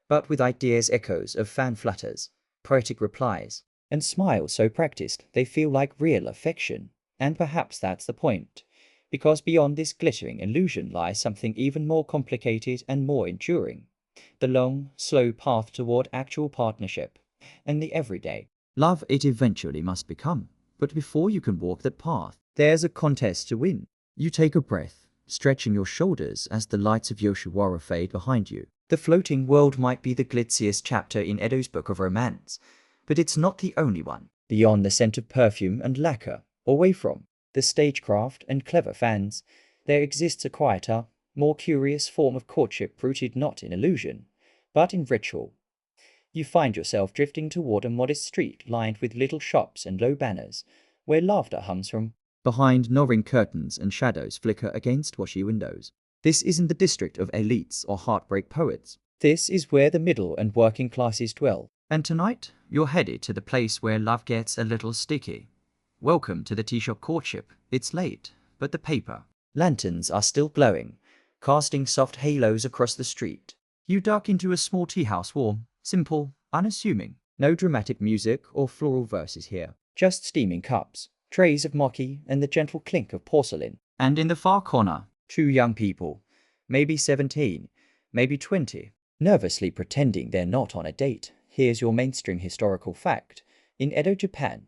but with ideas, echoes of fan flutters, poetic replies, and smiles so practiced they feel like real affection. And perhaps that's the point, because beyond this glittering illusion lies something even more complicated and more enduring. The long, slow path toward actual partnership, and the everyday love it eventually must become. But before you can walk that path, there's a contest to win. You take a breath, stretching your shoulders as the lights of Yoshiwara fade behind you. The floating world might be the glitziest chapter in Edo's book of romance, but it's not the only one. Beyond the scent of perfume and lacquer, away from the stagecraft and clever fans, there exists a quieter, more curious form of courtship rooted not in illusion, but in ritual. You find yourself drifting toward a modest street lined with little shops and low banners, where laughter hums from behind gnawing curtains and shadows flicker against washy windows. This isn't the district of elites or heartbreak poets. This is where the middle and working classes dwell. And tonight, you're headed to the place where love gets a little sticky. Welcome to the tea shop Courtship. It's late, but the paper lanterns are still glowing, casting soft halos across the street. You duck into a small tea house, warm, simple, unassuming. No dramatic music or floral verses here. Just steaming cups, trays of mochi, and the gentle clink of porcelain. And in the far corner, two young people, maybe 17, maybe 20, nervously pretending they're not on a date. Here's your mainstream historical fact. In Edo, Japan,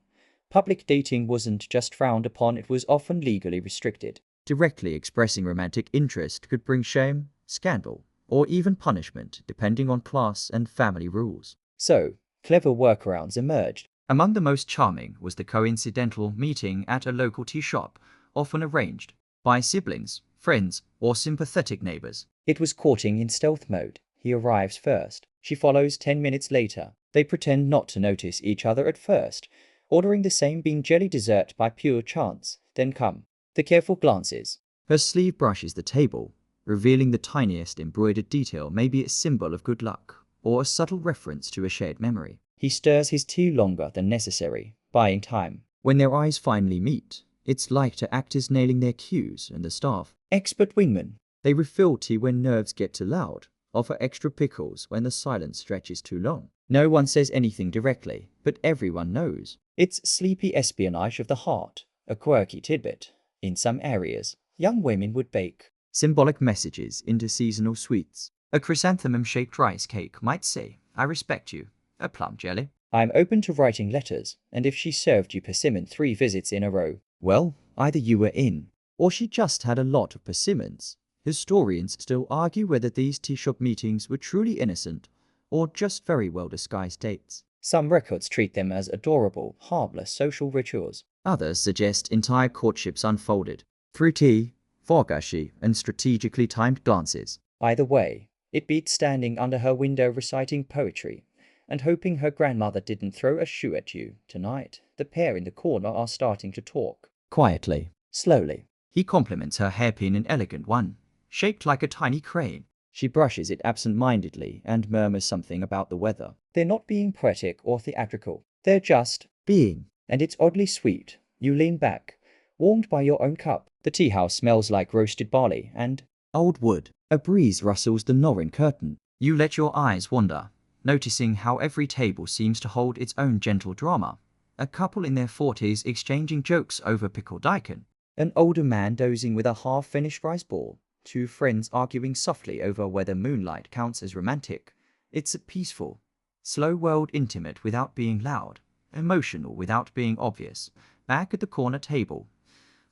public dating wasn't just frowned upon, it was often legally restricted. Directly expressing romantic interest could bring shame, scandal, or even punishment, depending on class and family rules. So, clever workarounds emerged. Among the most charming was the coincidental meeting at a local tea shop, often arranged by siblings, friends, or sympathetic neighbors. It was courting in stealth mode. He arrives first. She follows 10 minutes later. They pretend not to notice each other at first, ordering the same bean jelly dessert by pure chance. Then come the careful glances. Her sleeve brushes the table, revealing the tiniest embroidered detail, maybe a symbol of good luck, or a subtle reference to a shared memory. He stirs his tea longer than necessary, buying time. When their eyes finally meet, it's like the actors nailing their cues and the staff, expert wingmen. They refill tea when nerves get too loud, offer extra pickles when the silence stretches too long. No one says anything directly, but everyone knows. It's sleepy espionage of the heart, a quirky tidbit. In some areas, young women would bake symbolic messages into seasonal sweets. A chrysanthemum-shaped rice cake might say, "I respect you." A plum jelly, "I'm open to writing letters," and if she served you persimmon 3 visits in a row, well, either you were in, or she just had a lot of persimmons. Historians still argue whether these tea shop meetings were truly innocent, or just very well disguised dates. Some records treat them as adorable, harmless social rituals. Others suggest entire courtships unfolded through tea, fogashi, and strategically timed glances. Either way, it beats standing under her window reciting poetry and hoping her grandmother didn't throw a shoe at you tonight. The pair in the corner are starting to talk. Quietly, slowly. He compliments her hairpin, an elegant one, shaped like a tiny crane. She brushes it absent-mindedly and murmurs something about the weather. They're not being poetic or theatrical. They're just being. And it's oddly sweet. You lean back, warmed by your own cup. The tea house smells like roasted barley and old wood. A breeze rustles the Norrin curtain. You let your eyes wander, noticing how every table seems to hold its own gentle drama. A couple in their 40s exchanging jokes over pickled daikon. An older man dozing with a half-finished rice ball. 2 friends arguing softly over whether moonlight counts as romantic. It's a peaceful, slow world, intimate without being loud, emotional without being obvious. Back at the corner table,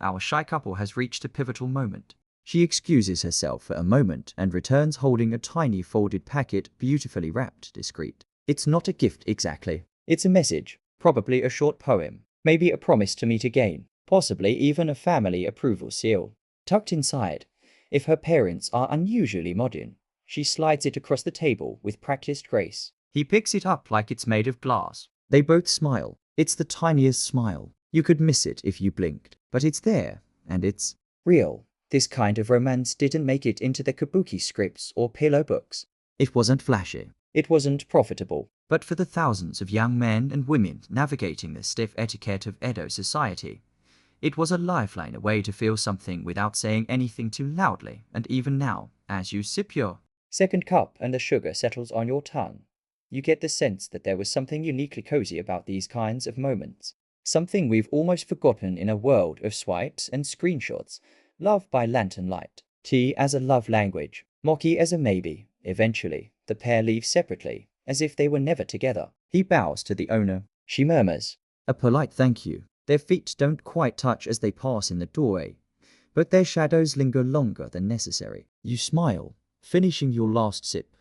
our shy couple has reached a pivotal moment. She excuses herself for a moment and returns holding a tiny folded packet, beautifully wrapped, discreet. It's not a gift exactly. It's a message, probably a short poem, maybe a promise to meet again, possibly even a family approval seal. Tucked inside, if her parents are unusually modern, she slides it across the table with practiced grace. He picks it up like it's made of glass. They both smile. It's the tiniest smile. You could miss it if you blinked, but it's there, and it's real. This kind of romance didn't make it into the kabuki scripts or pillow books. It wasn't flashy. It wasn't profitable. But for the thousands of young men and women navigating the stiff etiquette of Edo society, it was a lifeline, a way to feel something without saying anything too loudly. And even now, as you sip your second cup and the sugar settles on your tongue, you get the sense that there was something uniquely cozy about these kinds of moments. Something we've almost forgotten in a world of swipes and screenshots. Love by lantern light. Tea as a love language. Mochi as a maybe. Eventually, the pair leave separately, as if they were never together. He bows to the owner. She murmurs a polite thank you. Their feet don't quite touch as they pass in the doorway, but their shadows linger longer than necessary. You smile, finishing your last sip.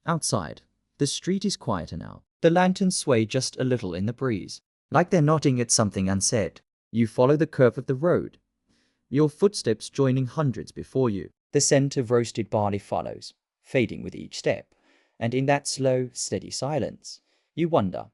Outside, the street is quieter now. The lanterns sway just a little in the breeze, like they're nodding at something unsaid. You follow the curve of the road, your footsteps joining hundreds before you. The scent of roasted barley follows, fading with each step, and in that slow, steady silence, you wonder,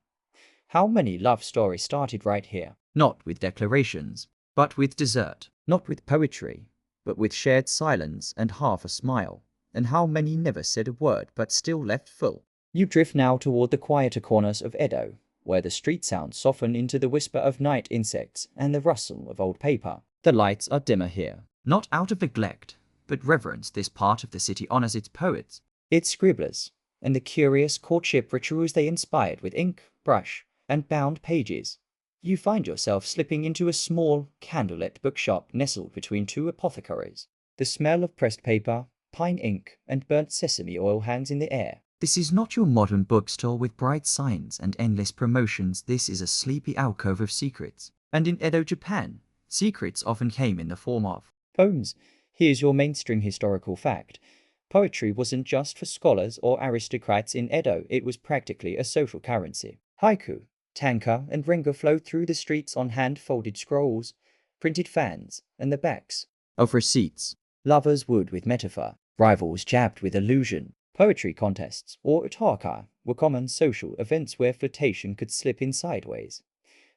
how many love stories started right here? Not with declarations, but with dessert. Not with poetry, but with shared silence and half a smile. And how many never said a word but still left full? You drift now toward the quieter corners of Edo, where the street sounds soften into the whisper of night insects and the rustle of old paper. The lights are dimmer here, not out of neglect, but reverence. This part of the city honors its poets, its scribblers, and the curious courtship rituals they inspired with ink, brush, and bound pages. You find yourself slipping into a small, candlelit bookshop nestled between 2 apothecaries. The smell of pressed paper, pine ink, and burnt sesame oil hangs in the air. This is not your modern bookstore with bright signs and endless promotions. This is a sleepy alcove of secrets. And in Edo, Japan, secrets often came in the form of poems. Here's your mainstream historical fact. Poetry wasn't just for scholars or aristocrats in Edo. It was practically a social currency. Haiku, tanka, and ringo flowed through the streets on hand-folded scrolls, printed fans, and the backs of receipts. Lovers wooed with metaphor, rivals jabbed with allusion. Poetry contests or utaka were common social events where flirtation could slip in sideways.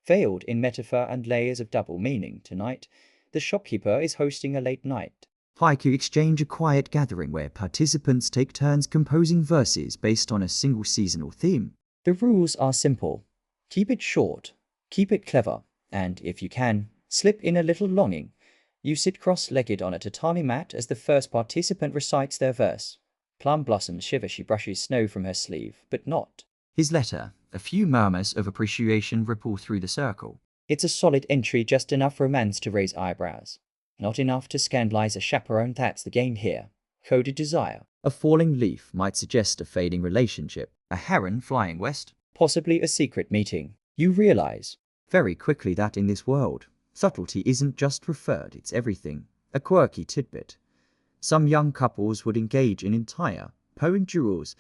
Veiled in metaphor and layers of double meaning, tonight, the shopkeeper is hosting a late night haiku exchange, a quiet gathering where participants take turns composing verses based on a single seasonal theme. The rules are simple. Keep it short, keep it clever, and if you can, slip in a little longing. You sit cross-legged on a tatami mat as the first participant recites their verse. Plum blossoms shiver, she brushes snow from her sleeve, but not his letter. A few murmurs of appreciation ripple through the circle. It's a solid entry, just enough romance to raise eyebrows. Not enough to scandalize a chaperone, that's the game here. Coded desire. A falling leaf might suggest a fading relationship. A heron flying west. Possibly a secret meeting. You realize very quickly that in this world, subtlety isn't just preferred, it's everything. A quirky tidbit. Some young couples would engage in entire poem duels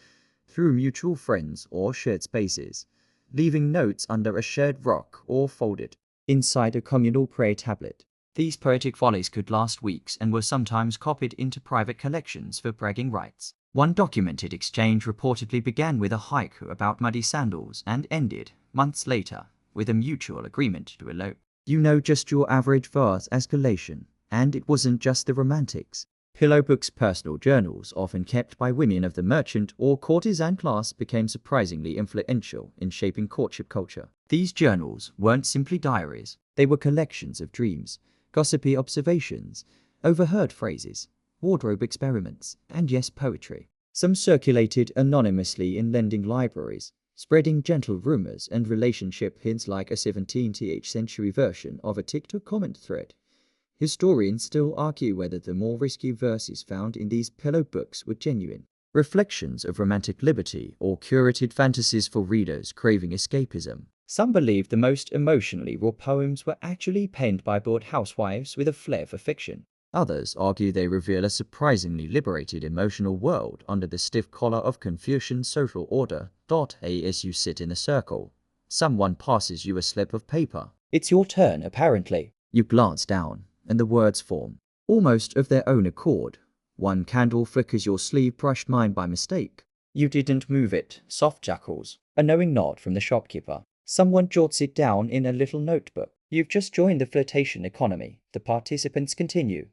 through mutual friends or shared spaces, leaving notes under a shared rock or folded inside a communal prayer tablet. These poetic volleys could last weeks and were sometimes copied into private collections for bragging rights. One documented exchange reportedly began with a haiku about muddy sandals and ended, months later, with a mutual agreement to elope. You know, just your average verse escalation. And it wasn't just the romantics. Pillow books, personal journals, often kept by women of the merchant or courtesan class, became surprisingly influential in shaping courtship culture. These journals weren't simply diaries. They were collections of dreams, gossipy observations, overheard phrases, wardrobe experiments, and yes, poetry. Some circulated anonymously in lending libraries, spreading gentle rumors and relationship hints like a 17th century version of a TikTok comment thread. Historians still argue whether the more risky verses found in these pillow books were genuine reflections of romantic liberty or curated fantasies for readers craving escapism. Some believe the most emotionally raw poems were actually penned by bored housewives with a flair for fiction. Others argue they reveal a surprisingly liberated emotional world under the stiff collar of Confucian social order. As you sit in a circle, someone passes you a slip of paper. It's your turn, apparently. You glance down, and the words form, almost of their own accord. One candle flickers, your sleeve brushed mine by mistake. You didn't move it, soft jackals. A knowing nod from the shopkeeper. Someone jots it down in a little notebook. You've just joined the flirtation economy. The participants continue,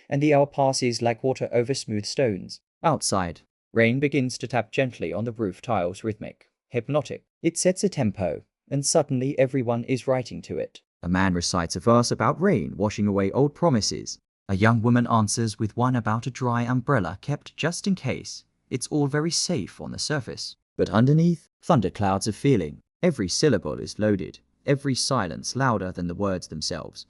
and the hour passes like water over smooth stones. Outside, rain begins to tap gently on the roof tiles, rhythmic, hypnotic. It sets a tempo, and suddenly everyone is writing to it. A man recites a verse about rain washing away old promises. A young woman answers with one about a dry umbrella kept just in case. It's all very safe on the surface, but underneath, thunderclouds of feeling. Every syllable is loaded, every silence louder than the words themselves.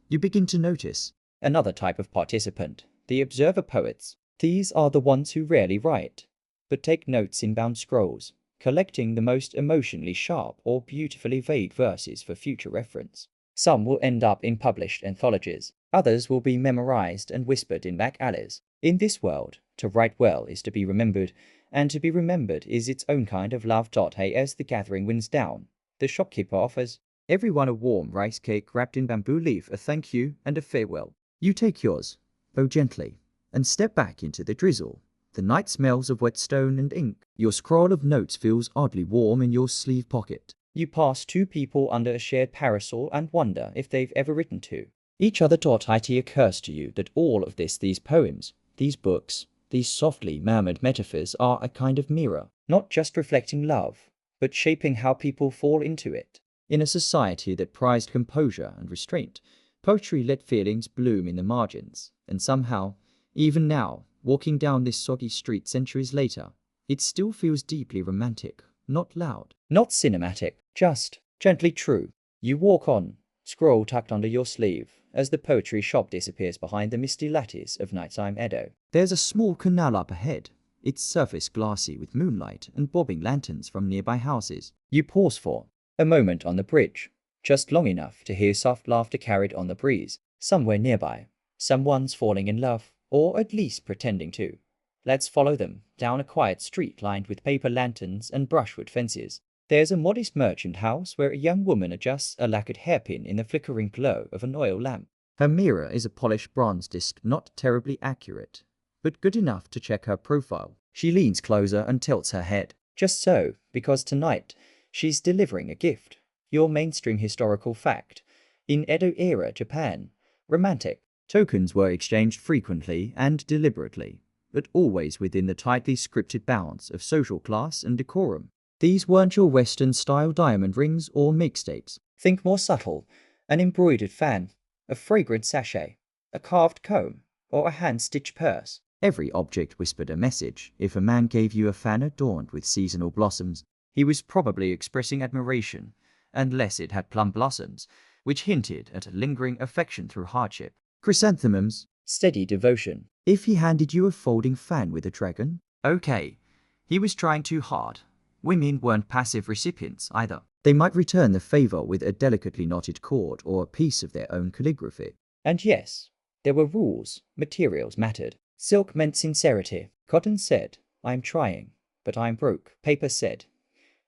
You begin to notice another type of participant, the observer poets. These are the ones who rarely write, but take notes in bound scrolls, collecting the most emotionally sharp or beautifully vague verses for future reference. Some will end up in published anthologies, others will be memorized and whispered in back alleys. In this world, to write well is to be remembered, and to be remembered is its own kind of love. As the gathering winds down, the shopkeeper offers everyone a warm rice cake wrapped in bamboo leaf, a thank you and a farewell. You take yours, though gently, and step back into the drizzle. The night smells of wet stone and ink. Your scroll of notes feels oddly warm in your sleeve pocket. You pass two people under a shared parasol and wonder if they've ever written to each other. It occurs to you that all of this, these poems, these books, these softly murmured metaphors are a kind of mirror, not just reflecting love, but shaping how people fall into it. In a society that prized composure and restraint, poetry let feelings bloom in the margins, and somehow, even now, walking down this soggy street centuries later, it still feels deeply romantic, not loud, not cinematic, just gently true. You walk on, scroll tucked under your sleeve, as the poetry shop disappears behind the misty lattice of nighttime Edo. There's a small canal up ahead, its surface glassy with moonlight and bobbing lanterns from nearby houses. You pause for a moment on the bridge, just long enough to hear soft laughter carried on the breeze. Somewhere nearby, someone's falling in love, or at least pretending to. Let's follow them down a quiet street lined with paper lanterns and brushwood fences. There's a modest merchant house where a young woman adjusts a lacquered hairpin in the flickering glow of an oil lamp. Her mirror is a polished bronze disc, not terribly accurate, but good enough to check her profile. She leans closer and tilts her head. Just so, because tonight, she's delivering a gift. Your mainstream historical fact. In Edo-era Japan, romantic tokens were exchanged frequently and deliberately, but always within the tightly scripted bounds of social class and decorum. These weren't your Western-style diamond rings or mixtapes. Think more subtle: an embroidered fan, a fragrant sachet, a carved comb, or a hand-stitched purse. Every object whispered a message. If a man gave you a fan adorned with seasonal blossoms, he was probably expressing admiration, unless it had plum blossoms, which hinted at a lingering affection through hardship. Chrysanthemums, steady devotion. If he handed you a folding fan with a dragon, okay, he was trying too hard. Women weren't passive recipients either. They might return the favor with a delicately knotted cord or a piece of their own calligraphy. And yes, there were rules. Materials mattered. Silk meant sincerity. Cotton said, "I'm trying, but I'm broke." Paper said,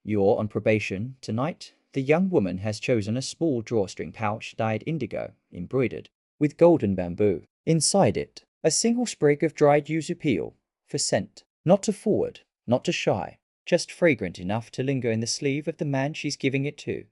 "You're on probation." Tonight, the young woman has chosen a small drawstring pouch dyed indigo, embroidered with golden bamboo. Inside it, a single sprig of dried yuzu peel, for scent. Not too forward, not too shy, just fragrant enough to linger in the sleeve of the man she's giving it to.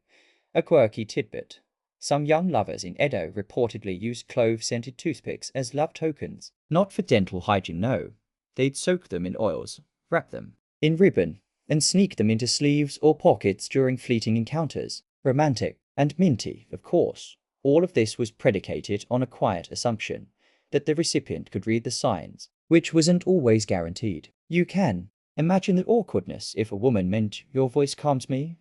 A quirky tidbit. Some young lovers in Edo reportedly used clove-scented toothpicks as love tokens. Not for dental hygiene, no. They'd soak them in oils, wrap them in ribbon, and sneak them into sleeves or pockets during fleeting encounters. Romantic and minty, of course. All of this was predicated on a quiet assumption that the recipient could read the signs, which wasn't always guaranteed. You can imagine the awkwardness if a woman meant "your voice calms me,"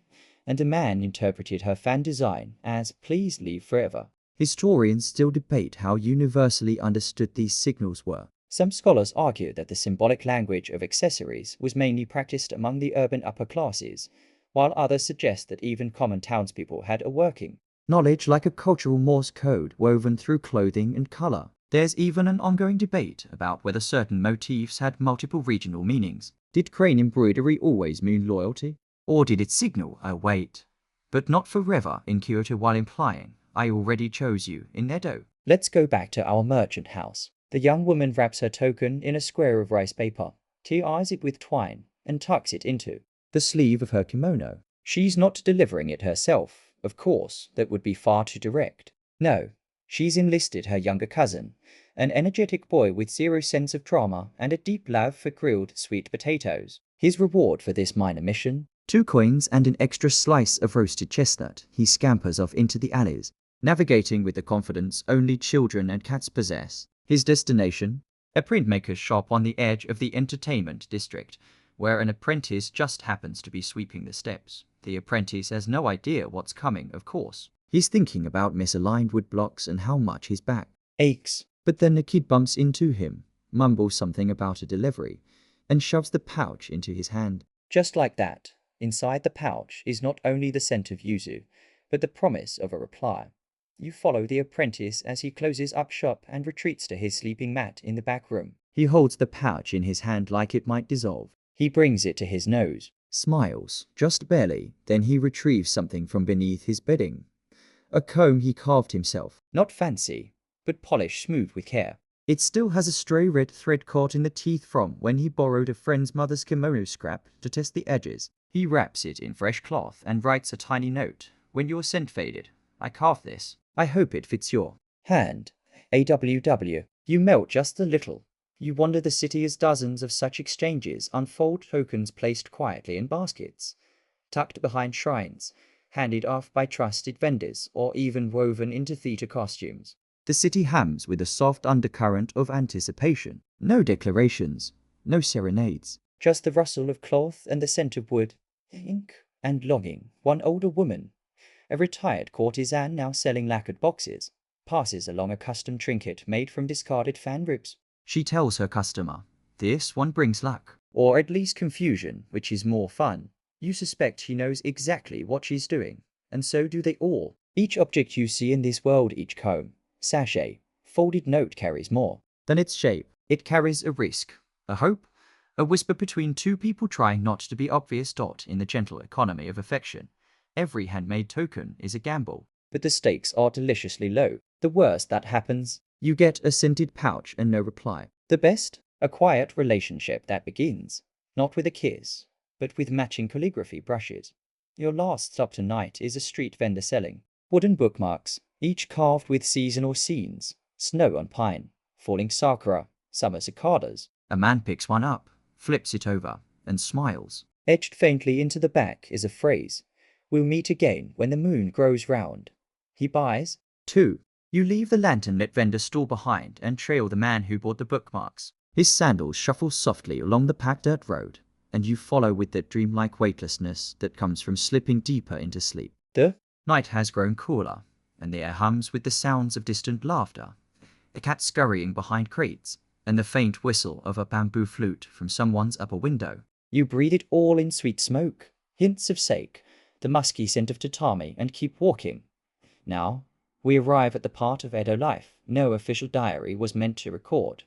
and a man interpreted her fan design as "please leave forever." Historians still debate how universally understood these signals were. Some scholars argue that the symbolic language of accessories was mainly practiced among the urban upper classes, while others suggest that even common townspeople had a working knowledge like a cultural Morse code woven through clothing and color. There's even an ongoing debate about whether certain motifs had multiple regional meanings. Did crane embroidery always mean loyalty? Or did it signal a wait, but not forever in Kyoto, while implying "I already chose you" in Edo? Let's go back to our merchant house. The young woman wraps her token in a square of rice paper, ties it with twine, and tucks it into the sleeve of her kimono. She's not delivering it herself, of course, that would be far too direct. No, she's enlisted her younger cousin, an energetic boy with zero sense of drama and a deep love for grilled sweet potatoes. His reward for this minor mission: 2 coins and an extra slice of roasted chestnut. He scampers off into the alleys, navigating with the confidence only children and cats possess. His destination? A printmaker's shop on the edge of the entertainment district, where an apprentice just happens to be sweeping the steps. The apprentice has no idea what's coming, of course. He's thinking about misaligned wood blocks and how much his back aches. But then the kid bumps into him, mumbles something about a delivery, and shoves the pouch into his hand. Just like that, inside the pouch is not only the scent of yuzu, but the promise of a reply. You follow the apprentice as he closes up shop and retreats to his sleeping mat in the back room. He holds the pouch in his hand like it might dissolve. He brings it to his nose, smiles, just barely, then he retrieves something from beneath his bedding. A comb he carved himself. Not fancy, but polished smooth with care. It still has a stray red thread caught in the teeth from when he borrowed a friend's mother's kimono scrap to test the edges. He wraps it in fresh cloth and writes a tiny note. "When your scent faded, I carved this. I hope it fits your hand. AWW. You melt just a little. You wander the city as dozens of such exchanges unfold, tokens placed quietly in baskets, tucked behind shrines, handed off by trusted vendors, or even woven into theater costumes. The city hums with a soft undercurrent of anticipation. No declarations, no serenades, just the rustle of cloth and the scent of wood, ink, and longing. One older woman, a retired courtesan now selling lacquered boxes, passes along a custom trinket made from discarded fan ribs. She tells her customer, "This one brings luck." Or at least confusion, which is more fun. You suspect she knows exactly what she's doing, and so do they all. Each object you see in this world, each comb, sachet, folded note carries more than its shape. It carries a risk, a hope, a whisper between two people trying not to be obvious. In the gentle economy of affection, every handmade token is a gamble, but the stakes are deliciously low. The worst that happens, you get a scented pouch and no reply. The best, a quiet relationship that begins, not with a kiss, but with matching calligraphy brushes. Your last stop tonight is a street vendor selling wooden bookmarks, each carved with seasonal scenes, snow on pine, falling sakura, summer cicadas. A man picks one up, flips it over, and smiles. Etched faintly into the back is a phrase, "We'll meet again when the moon grows round." He buys. 2. You leave the lantern-lit vendor stall behind and trail the man who bought the bookmarks. His sandals shuffle softly along the packed dirt road, and you follow with that dreamlike weightlessness that comes from slipping deeper into sleep. The night has grown cooler, and the air hums with the sounds of distant laughter, a cat scurrying behind crates, and the faint whistle of a bamboo flute from someone's upper window. You breathe it all in sweet smoke, hints of sake, the musky scent of tatami, and keep walking. Now, we arrive at the part of Edo life no official diary was meant to record.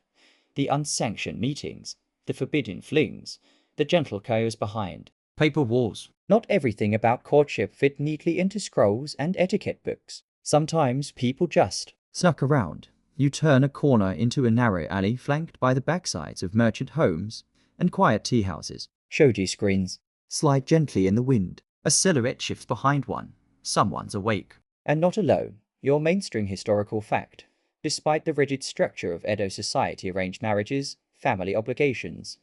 The unsanctioned meetings, the forbidden flings, the gentle chaos behind. Paper walls. Not everything about courtship fit neatly into scrolls and etiquette books. Sometimes people just snuck around. You turn a corner into a narrow alley flanked by the backsides of merchant homes and quiet tea houses. Shoji screens slide gently in the wind. A silhouette shifts behind one. Someone's awake. And not alone. Your mainstream historical fact. Despite the rigid structure of Edo society, arranged marriages, family obligations,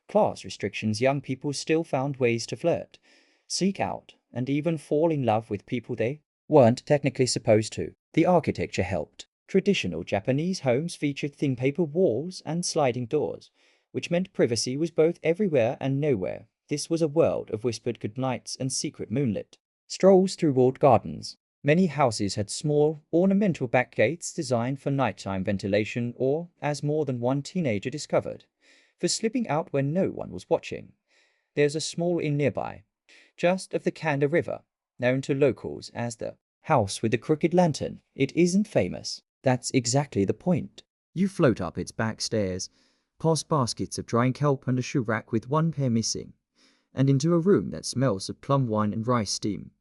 class restrictions, young people still found ways to flirt, seek out, and even fall in love with people they weren't technically supposed to. The architecture helped. Traditional Japanese homes featured thin paper walls and sliding doors, which meant privacy was both everywhere and nowhere. This was a world of whispered goodnights and secret moonlit strolls through walled gardens. Many houses had small, ornamental back gates designed for nighttime ventilation or, as more than one teenager discovered, for slipping out when no one was watching. There's a small inn nearby, just off the Kanda River, known to locals as the House with the Crooked Lantern. It isn't famous. That's exactly the point. You float up its back stairs, past baskets of drying kelp and a shoe rack with one pair missing, and into a room that smells of plum wine and rice steam.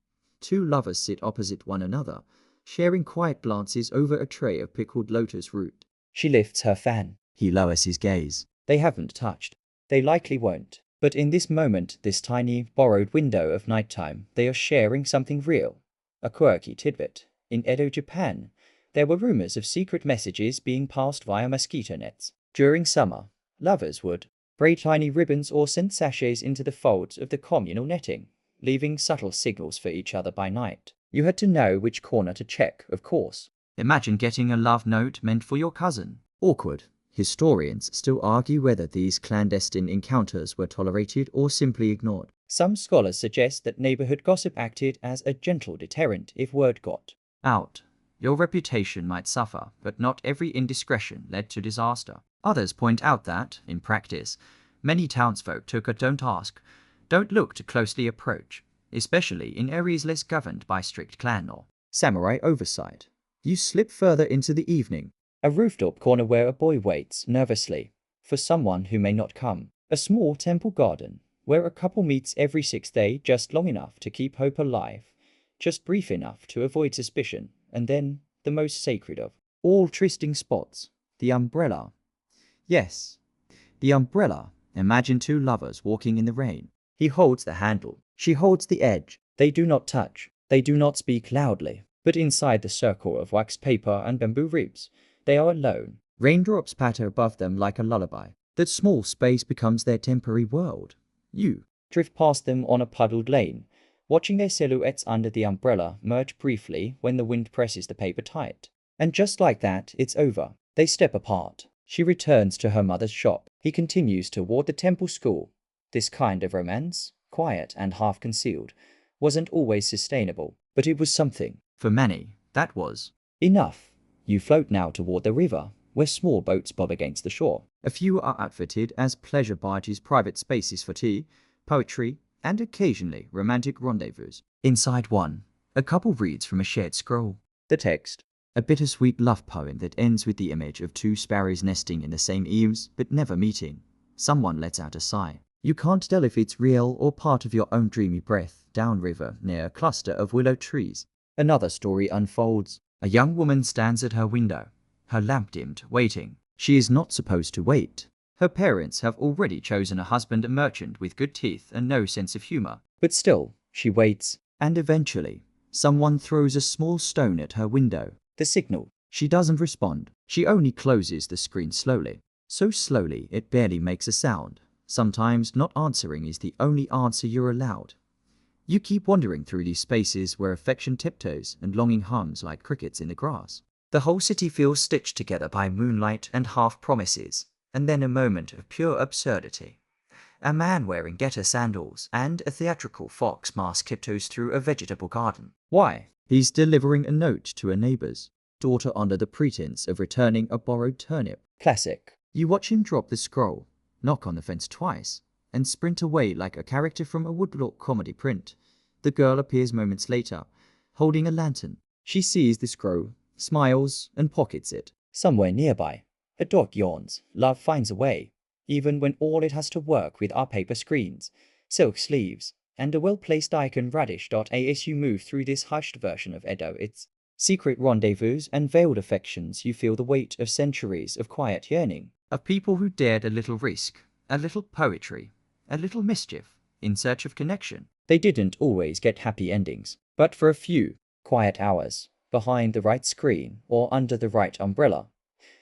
2 lovers sit opposite one another, sharing quiet glances over a tray of pickled lotus root. She lifts her fan. He lowers his gaze. They haven't touched. They likely won't. But in this moment, this tiny, borrowed window of nighttime, they are sharing something real. A quirky tidbit. In Edo, Japan, there were rumors of secret messages being passed via mosquito nets. During summer, lovers would braid tiny ribbons or send sachets into the folds of the communal netting, leaving subtle signals for each other by night. You had to know which corner to check, of course. Imagine getting a love note meant for your cousin. Awkward. Historians still argue whether these clandestine encounters were tolerated or simply ignored. Some scholars suggest that neighborhood gossip acted as a gentle deterrent if word got out. Your reputation might suffer, but not every indiscretion led to disaster. Others point out that, in practice, many townsfolk took a don't ask, don't look to closely approach, especially in areas less governed by strict clan or samurai oversight. You slip further into the evening. A rooftop corner where a boy waits nervously for someone who may not come. A small temple garden where a couple meets every 6th day, just long enough to keep hope alive, just brief enough to avoid suspicion, and then the most sacred of all trysting spots, the umbrella. Yes, the umbrella. Imagine 2 lovers walking in the rain. He holds the handle. She holds the edge. They do not touch. They do not speak loudly. But inside the circle of wax paper and bamboo ribs, they are alone. Raindrops patter above them like a lullaby. That small space becomes their temporary world. You drift past them on a puddled lane, watching their silhouettes under the umbrella merge briefly when the wind presses the paper tight. And just like that, it's over. They step apart. She returns to her mother's shop. He continues toward the temple school. This kind of romance, quiet and half-concealed, wasn't always sustainable, but it was something. For many, that was enough. You float now toward the river, where small boats bob against the shore. A few are outfitted as pleasure barges, private spaces for tea, poetry, and occasionally romantic rendezvous. Inside one, a couple reads from a shared scroll. The text, a bittersweet love poem that ends with the image of 2 sparrows nesting in the same eaves but never meeting. Someone lets out a sigh. You can't tell if it's real or part of your own dreamy breath downriver near a cluster of willow trees. Another story unfolds. A young woman stands at her window, her lamp dimmed, waiting. She is not supposed to wait. Her parents have already chosen a husband, a merchant with good teeth and no sense of humor. But still, she waits, and eventually, someone throws a small stone at her window. The signal. She doesn't respond. She only closes the screen slowly. So slowly it barely makes a sound. Sometimes not answering is the only answer you're allowed. You keep wandering through these spaces where affection tiptoes and longing hums like crickets in the grass. The whole city feels stitched together by moonlight and half-promises, and then a moment of pure absurdity. A man wearing getter sandals and a theatrical fox mask tiptoes through a vegetable garden. Why? He's delivering a note to a neighbor's daughter under the pretense of returning a borrowed turnip. Classic. You watch him drop the scroll, knock on the fence twice, and sprint away like a character from a woodblock comedy print. The girl appears moments later, holding a lantern. She sees the scroll, smiles, and pockets it. Somewhere nearby, a dog yawns. Love finds a way, even when all it has to work with are paper screens, silk sleeves, and a well-placed icon radish. As you move through this hushed version of Edo, its secret rendezvous and veiled affections, you feel the weight of centuries of quiet yearning, of people who dared a little risk, a little poetry, a little mischief, in search of connection. They didn't always get happy endings, but for a few quiet hours, behind the right screen or under the right umbrella,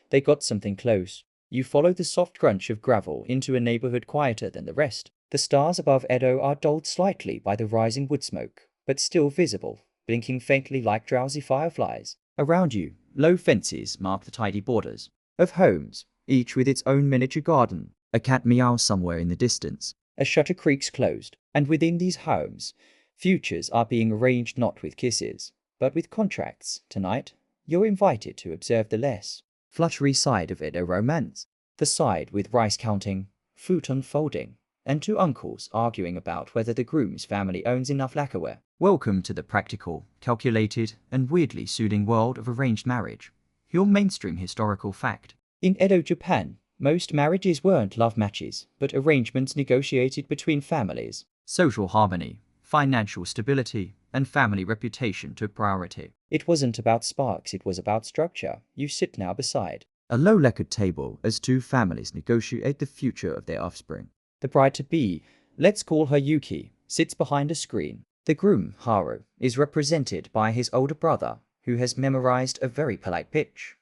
they got something close. You follow the soft crunch of gravel into a neighborhood quieter than the rest. The stars above Edo are dulled slightly by the rising wood smoke, but still visible, blinking faintly like drowsy fireflies. Around you, low fences mark the tidy borders of homes, each with its own miniature garden. A cat meows somewhere in the distance. A shutter creaks closed, and within these homes, futures are being arranged not with kisses, but with contracts. Tonight, you're invited to observe the less fluttery side of Edo romance, the side with rice counting, fruit unfolding, and two uncles arguing about whether the groom's family owns enough lacquerware. Welcome to the practical, calculated, and weirdly soothing world of arranged marriage. Your mainstream historical fact. In Edo, Japan, most marriages weren't love matches, but arrangements negotiated between families. Social harmony, financial stability, and family reputation took priority. It wasn't about sparks, it was about structure. You sit now beside a low-lacquered table as two families negotiate the future of their offspring. The bride-to-be, let's call her Yuki, sits behind a screen. The groom, Haru, is represented by his older brother, who has memorized a very polite pitch.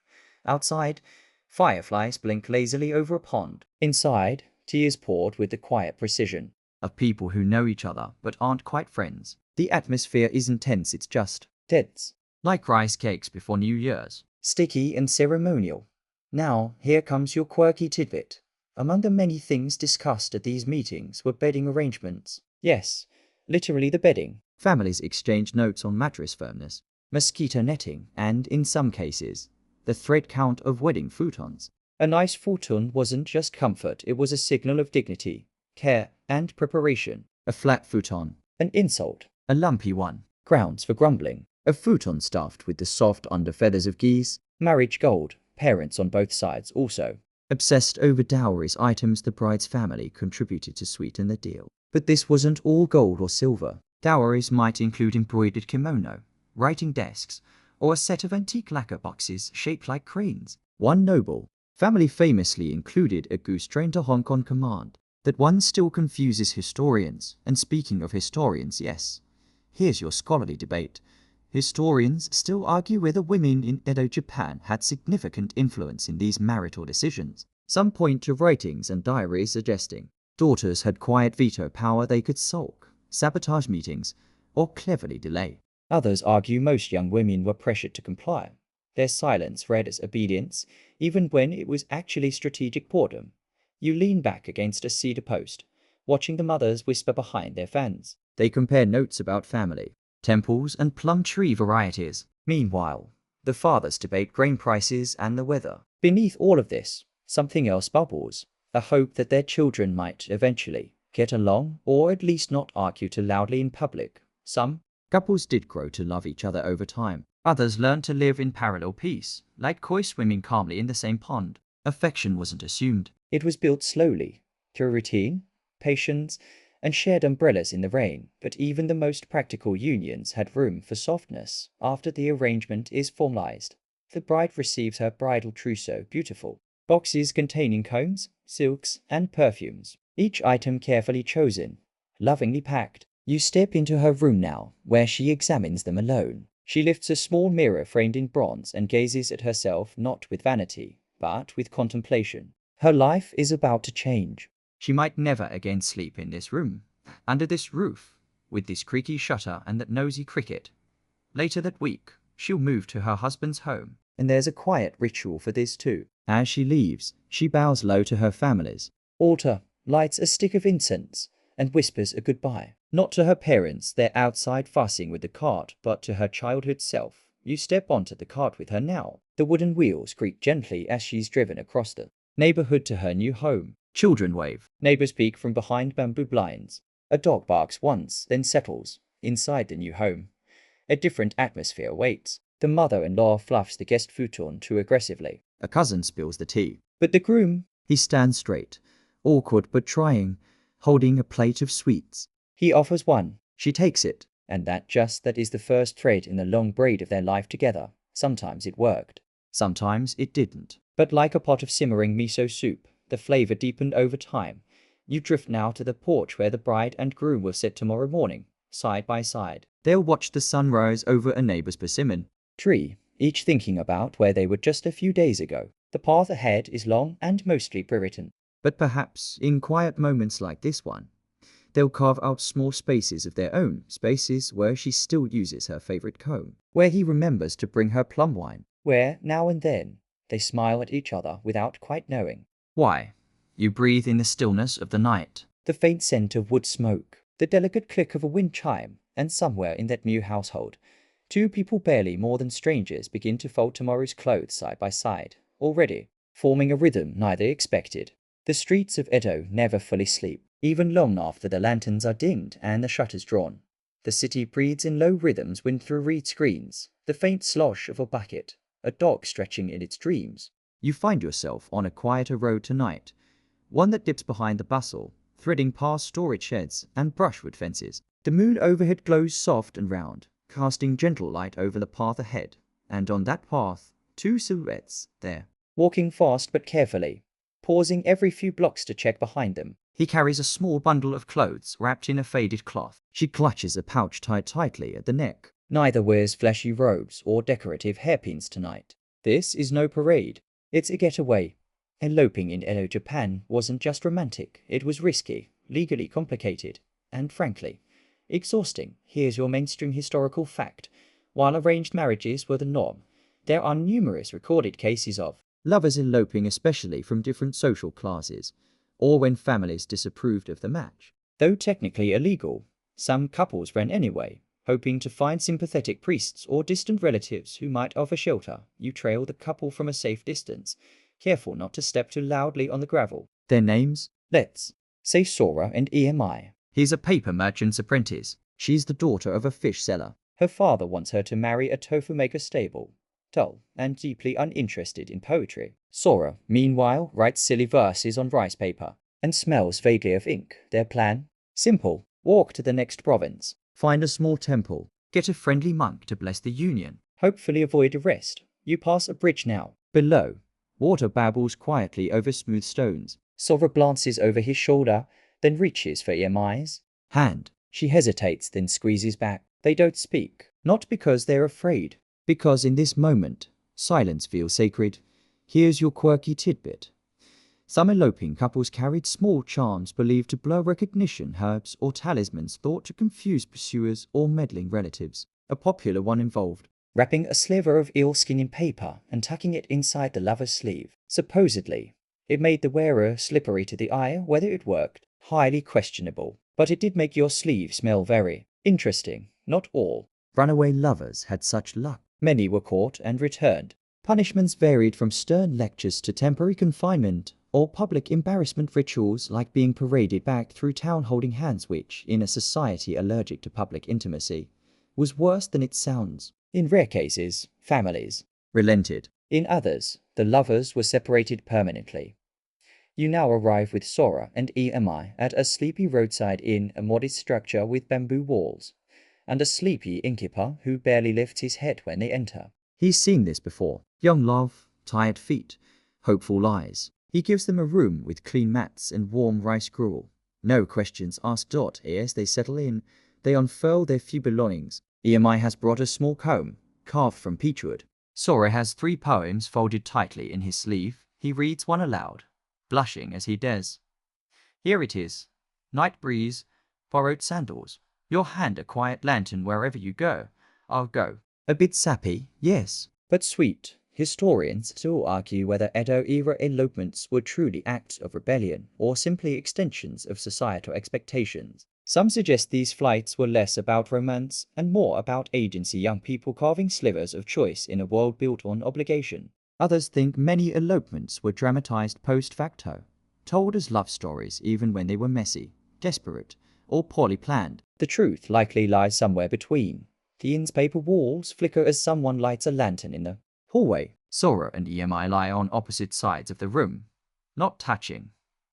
Outside, fireflies blink lazily over a pond. Inside, tea is poured with the quiet precision of people who know each other but aren't quite friends. The atmosphere isn't tense, it's just tense. Like rice cakes before New Year's. Sticky and ceremonial. Now, here comes your quirky tidbit. Among the many things discussed at these meetings were bedding arrangements. Yes, literally the bedding. Families exchanged notes on mattress firmness, mosquito netting, and, in some cases, the thread count of wedding futons. A nice futon wasn't just comfort, it was a signal of dignity, care, and preparation. A flat futon, an insult. A lumpy one, grounds for grumbling. A futon stuffed with the soft under feathers of geese, marriage gold. Parents on both sides also obsessed over dowries, items the bride's family contributed to sweeten the deal. But this wasn't all gold or silver. Dowries might include embroidered kimono, writing desks, or a set of antique lacquer boxes shaped like cranes. One noble family famously included a goose trained to honk on command. That one still confuses historians, and speaking of historians, yes, here's your scholarly debate. Historians still argue whether women in Edo, Japan had significant influence in these marital decisions. Some point to writings and diaries suggesting daughters had quiet veto power, they could sulk, sabotage meetings, or cleverly delay. Others argue most young women were pressured to comply. Their silence read as obedience, even when it was actually strategic boredom. You lean back against a cedar post, watching the mothers whisper behind their fans. They compare notes about family, temples, and plum tree varieties. Meanwhile, the fathers debate grain prices and the weather. Beneath all of this, something else bubbles, a hope that their children might eventually get along, or at least not argue too loudly in public. Some couples did grow to love each other over time. Others learned to live in parallel peace, like koi swimming calmly in the same pond. Affection wasn't assumed. It was built slowly, through routine, patience, and shared umbrellas in the rain, but even the most practical unions had room for softness after the arrangement is formalized. The bride receives her bridal trousseau, beautiful boxes containing combs, silks, and perfumes, each item carefully chosen, lovingly packed. You step into her room now, where she examines them alone. She lifts a small mirror framed in bronze and gazes at herself not with vanity, but with contemplation. Her life is about to change. She might never again sleep in this room, under this roof, with this creaky shutter and that nosy cricket. Later that week, she'll move to her husband's home, and there's a quiet ritual for this too. As she leaves, she bows low to her family's altar, lights a stick of incense, and whispers a goodbye. Not to her parents, they're outside fussing with the cart, but to her childhood self. You step onto the cart with her now. The wooden wheels creak gently as she's driven across the neighborhood to her new home. Children wave. Neighbors peek from behind bamboo blinds. A dog barks once, then settles. Inside the new home, a different atmosphere awaits. The mother-in-law fluffs the guest futon too aggressively. A cousin spills the tea. But the groom, he stands straight, awkward but trying, holding a plate of sweets. He offers one. She takes it. And that is the first thread in the long braid of their life together. Sometimes it worked. Sometimes it didn't. But like a pot of simmering miso soup, the flavor deepened over time. You drift now to the porch where the bride and groom will sit tomorrow morning, side by side. They'll watch the sun rise over a neighbor's persimmon tree, each thinking about where they were just a few days ago. The path ahead is long and mostly pre-written. But perhaps, in quiet moments like this one, they'll carve out small spaces of their own, spaces where she still uses her favorite comb, where he remembers to bring her plum wine, where, now and then, they smile at each other without quite knowing why. You breathe in the stillness of the night, the faint scent of wood smoke, the delicate click of a wind chime, and somewhere in that new household, two people barely more than strangers begin to fold tomorrow's clothes side by side, already, forming a rhythm neither expected. The streets of Edo never fully sleep, even long after the lanterns are dimmed and the shutters drawn. The city breathes in low rhythms when through reed screens, the faint slosh of a bucket, a dog stretching in its dreams. You find yourself on a quieter road tonight, one that dips behind the bustle, threading past storage sheds and brushwood fences. The moon overhead glows soft and round, casting gentle light over the path ahead, and on that path, two silhouettes there, walking fast but carefully, pausing every few blocks to check behind them. He carries a small bundle of clothes wrapped in a faded cloth. She clutches a pouch tied tightly at the neck. Neither wears flashy robes or decorative hairpins tonight. This is no parade. It's a getaway. Eloping in Edo, Japan wasn't just romantic. It was risky, legally complicated, and frankly, exhausting. Here's your mainstream historical fact. While arranged marriages were the norm, there are numerous recorded cases of lovers eloping, especially from different social classes, or when families disapproved of the match. Though technically illegal, some couples ran anyway, hoping to find sympathetic priests or distant relatives who might offer shelter. You trail the couple from a safe distance, careful not to step too loudly on the gravel. Their names? Let's say Sora and EMI. He's a paper merchant's apprentice. She's the daughter of a fish seller. Her father wants her to marry a tofu maker stable, dull and deeply uninterested in poetry. Sora, meanwhile, writes silly verses on rice paper and smells vaguely of ink. Their plan? Simple. Walk to the next province, find a small temple, get a friendly monk to bless the union, hopefully avoid arrest. You pass a bridge now. Below, water babbles quietly over smooth stones. Sora glances over his shoulder, then reaches for EMI's hand. She hesitates, then squeezes back. They don't speak, not because they're afraid, because in this moment, silence feels sacred. Here's your quirky tidbit. Some eloping couples carried small charms believed to blur recognition, herbs or talismans thought to confuse pursuers or meddling relatives. A popular one involved wrapping a sliver of eel-skin in paper and tucking it inside the lover's sleeve. Supposedly, it made the wearer slippery to the eye. Whether it worked, highly questionable. But it did make your sleeve smell very interesting. Not all runaway lovers had such luck. Many were caught and returned. Punishments varied from stern lectures to temporary confinement or public embarrassment. Rituals like being paraded back through town holding hands, which, in a society allergic to public intimacy, was worse than it sounds. In rare cases, families relented. In others, the lovers were separated permanently. You now arrive with Sora and EMI at a sleepy roadside inn, a modest structure with bamboo walls, and a sleepy innkeeper who barely lifts his head when they enter. He's seen this before. Young love, tired feet, hopeful eyes. He gives them a room with clean mats and warm rice gruel. No questions asked. As they settle in, they unfurl their few belongings. EMI has brought a small comb, carved from peachwood. Sora has 3 poems folded tightly in his sleeve. He reads one aloud, blushing as he does. Here it is. Night breeze, borrowed sandals. Your hand a quiet lantern wherever you go. I'll go. A bit sappy, yes, but sweet. Historians still argue whether Edo-era elopements were truly acts of rebellion or simply extensions of societal expectations. Some suggest these flights were less about romance and more about agency, young people carving slivers of choice in a world built on obligation. Others think many elopements were dramatized post facto, told as love stories even when they were messy, desperate, or poorly planned. The truth likely lies somewhere between. The inn's paper walls flicker as someone lights a lantern in the hallway. Sora and EMI lie on opposite sides of the room, not touching,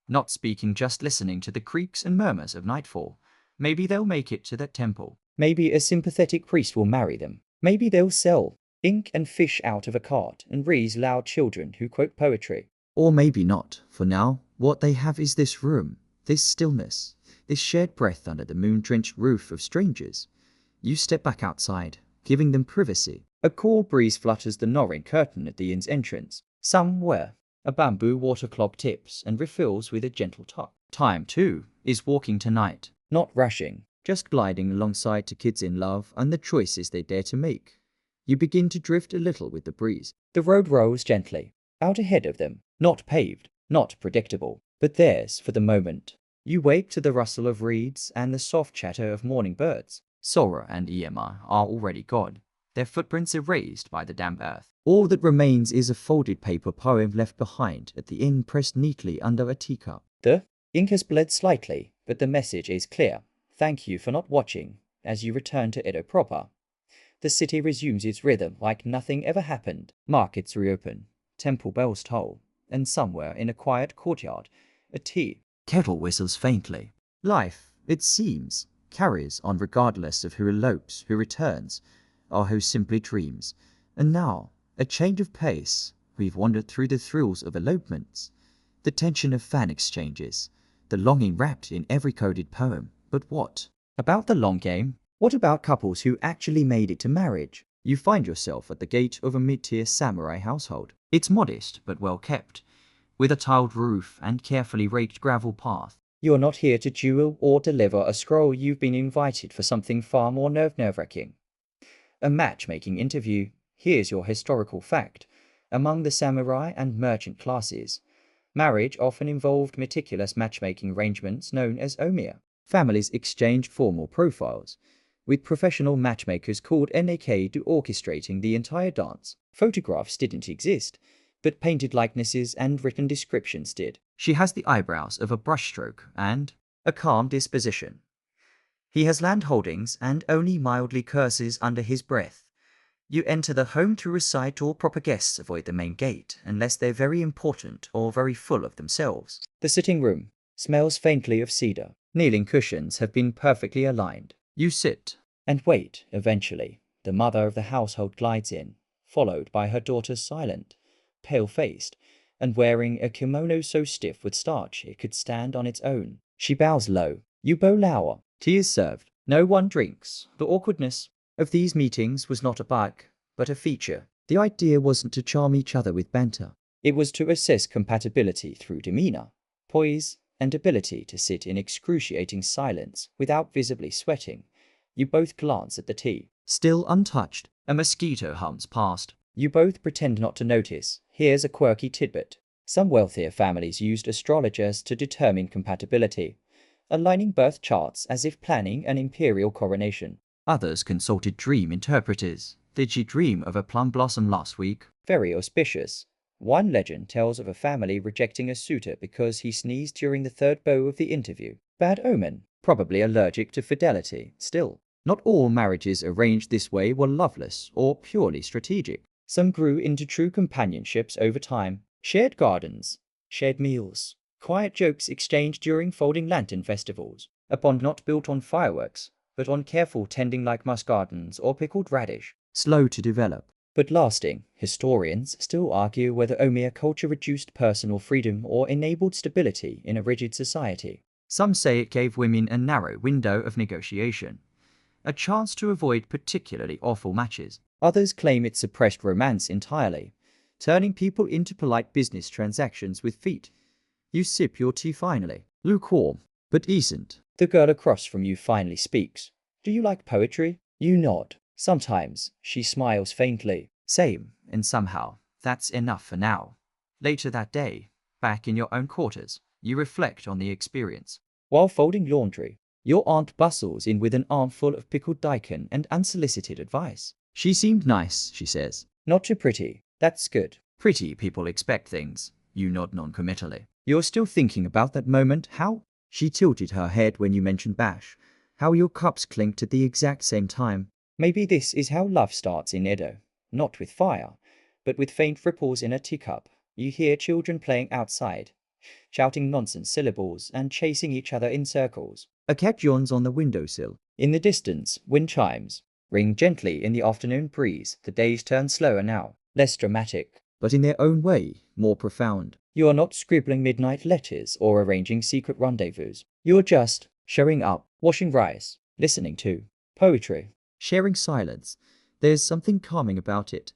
not speaking, just listening to the creaks and murmurs of nightfall. Maybe they'll make it to that temple. Maybe a sympathetic priest will marry them. Maybe they'll sell ink and fish out of a cart and raise loud children who quote poetry. Or maybe not. For now, what they have is this room, this stillness, this shared breath under the moon-drenched roof of strangers. You step back outside, giving them privacy. A cool breeze flutters the Norrin curtain at the inn's entrance. Somewhere, a bamboo water clock tips and refills with a gentle tug. Time, too, is walking tonight. Not rushing, just gliding alongside to kids in love and the choices they dare to make. You begin to drift a little with the breeze. The road rolls gently, out ahead of them, not paved, not predictable, but theirs for the moment. You wake to the rustle of reeds and the soft chatter of morning birds. Sora and EMI are already gone, their footprints erased by the damp earth. All that remains is a folded paper poem left behind at the inn, pressed neatly under a teacup. The ink has bled slightly, but the message is clear. Thank you for not watching. As you return to Edo proper, the city resumes its rhythm like nothing ever happened. Markets reopen, temple bells toll, and somewhere in a quiet courtyard, a tea kettle whistles faintly. Life, it seems, carries on regardless of who elopes, who returns, or who simply dreams. And now, a change of pace. We've wandered through the thrills of elopements, the tension of fan exchanges, the longing wrapped in every coded poem. But what about the long game? What about couples who actually made it to marriage? You find yourself at the gate of a mid-tier samurai household. It's modest but well kept, with a tiled roof and carefully raked gravel path. You're not here to duel or deliver a scroll. You've been invited for something far more nerve-wracking. A matchmaking interview. Here's your historical fact. Among the samurai and merchant classes, marriage often involved meticulous matchmaking arrangements known as omiya. Families exchanged formal profiles, with professional matchmakers called NAK do orchestrating the entire dance. Photographs didn't exist, but painted likenesses and written descriptions did. She has the eyebrows of a brushstroke and a calm disposition. He has land holdings and only mildly curses under his breath. You enter the home through a side door. Proper guests avoid the main gate unless they're very important or very full of themselves. The sitting room smells faintly of cedar. Kneeling cushions have been perfectly aligned. You sit and wait. Eventually, the mother of the household glides in, followed by her daughter, silent, pale-faced, and wearing a kimono so stiff with starch it could stand on its own. She bows low. You bow lower. Tea is served. No one drinks. The awkwardness of these meetings was not a bug, but a feature. The idea wasn't to charm each other with banter. It was to assess compatibility through demeanor, poise, and ability to sit in excruciating silence without visibly sweating. You both glance at the tea. Still untouched. A mosquito hums past. You both pretend not to notice. Here's a quirky tidbit. Some wealthier families used astrologers to determine compatibility, aligning birth charts as if planning an imperial coronation. Others consulted dream interpreters. Did she dream of a plum blossom last week? Very auspicious. One legend tells of a family rejecting a suitor because he sneezed during the third bow of the interview. Bad omen. Probably allergic to fidelity. Still, not all marriages arranged this way were loveless or purely strategic. Some grew into true companionships over time. Shared gardens, shared meals, Quiet jokes exchanged during folding lantern festivals, a bond not built on fireworks, but on careful tending like muscardines or pickled radish. Slow to develop, but lasting. Historians still argue whether Omiya culture reduced personal freedom or enabled stability in a rigid society. Some say it gave women a narrow window of negotiation, a chance to avoid particularly awful matches. Others claim it suppressed romance entirely, turning people into polite business transactions with feet. You sip your tea finally. Lukewarm, but decent. The girl across from you finally speaks. Do you like poetry? You nod. Sometimes she smiles faintly. Same, and somehow, that's enough for now. Later that day, back in your own quarters, you reflect on the experience. While folding laundry, your aunt bustles in with an armful of pickled daikon and unsolicited advice. She seemed nice, she says. Not too pretty. That's good. Pretty people expect things. You nod non-committally. You're still thinking about that moment, how? She tilted her head when you mentioned bash. How your cups clinked at the exact same time. Maybe this is how love starts in Edo. Not with fire, but with faint ripples in a teacup. You hear children playing outside, shouting nonsense syllables and chasing each other in circles. A cat yawns on the windowsill. In the distance, wind chimes ring gently in the afternoon breeze. The days turn slower now, less dramatic, but in their own way, more profound. You are not scribbling midnight letters or arranging secret rendezvous. You're just showing up, washing rice, listening to poetry, sharing silence. There's something calming about it.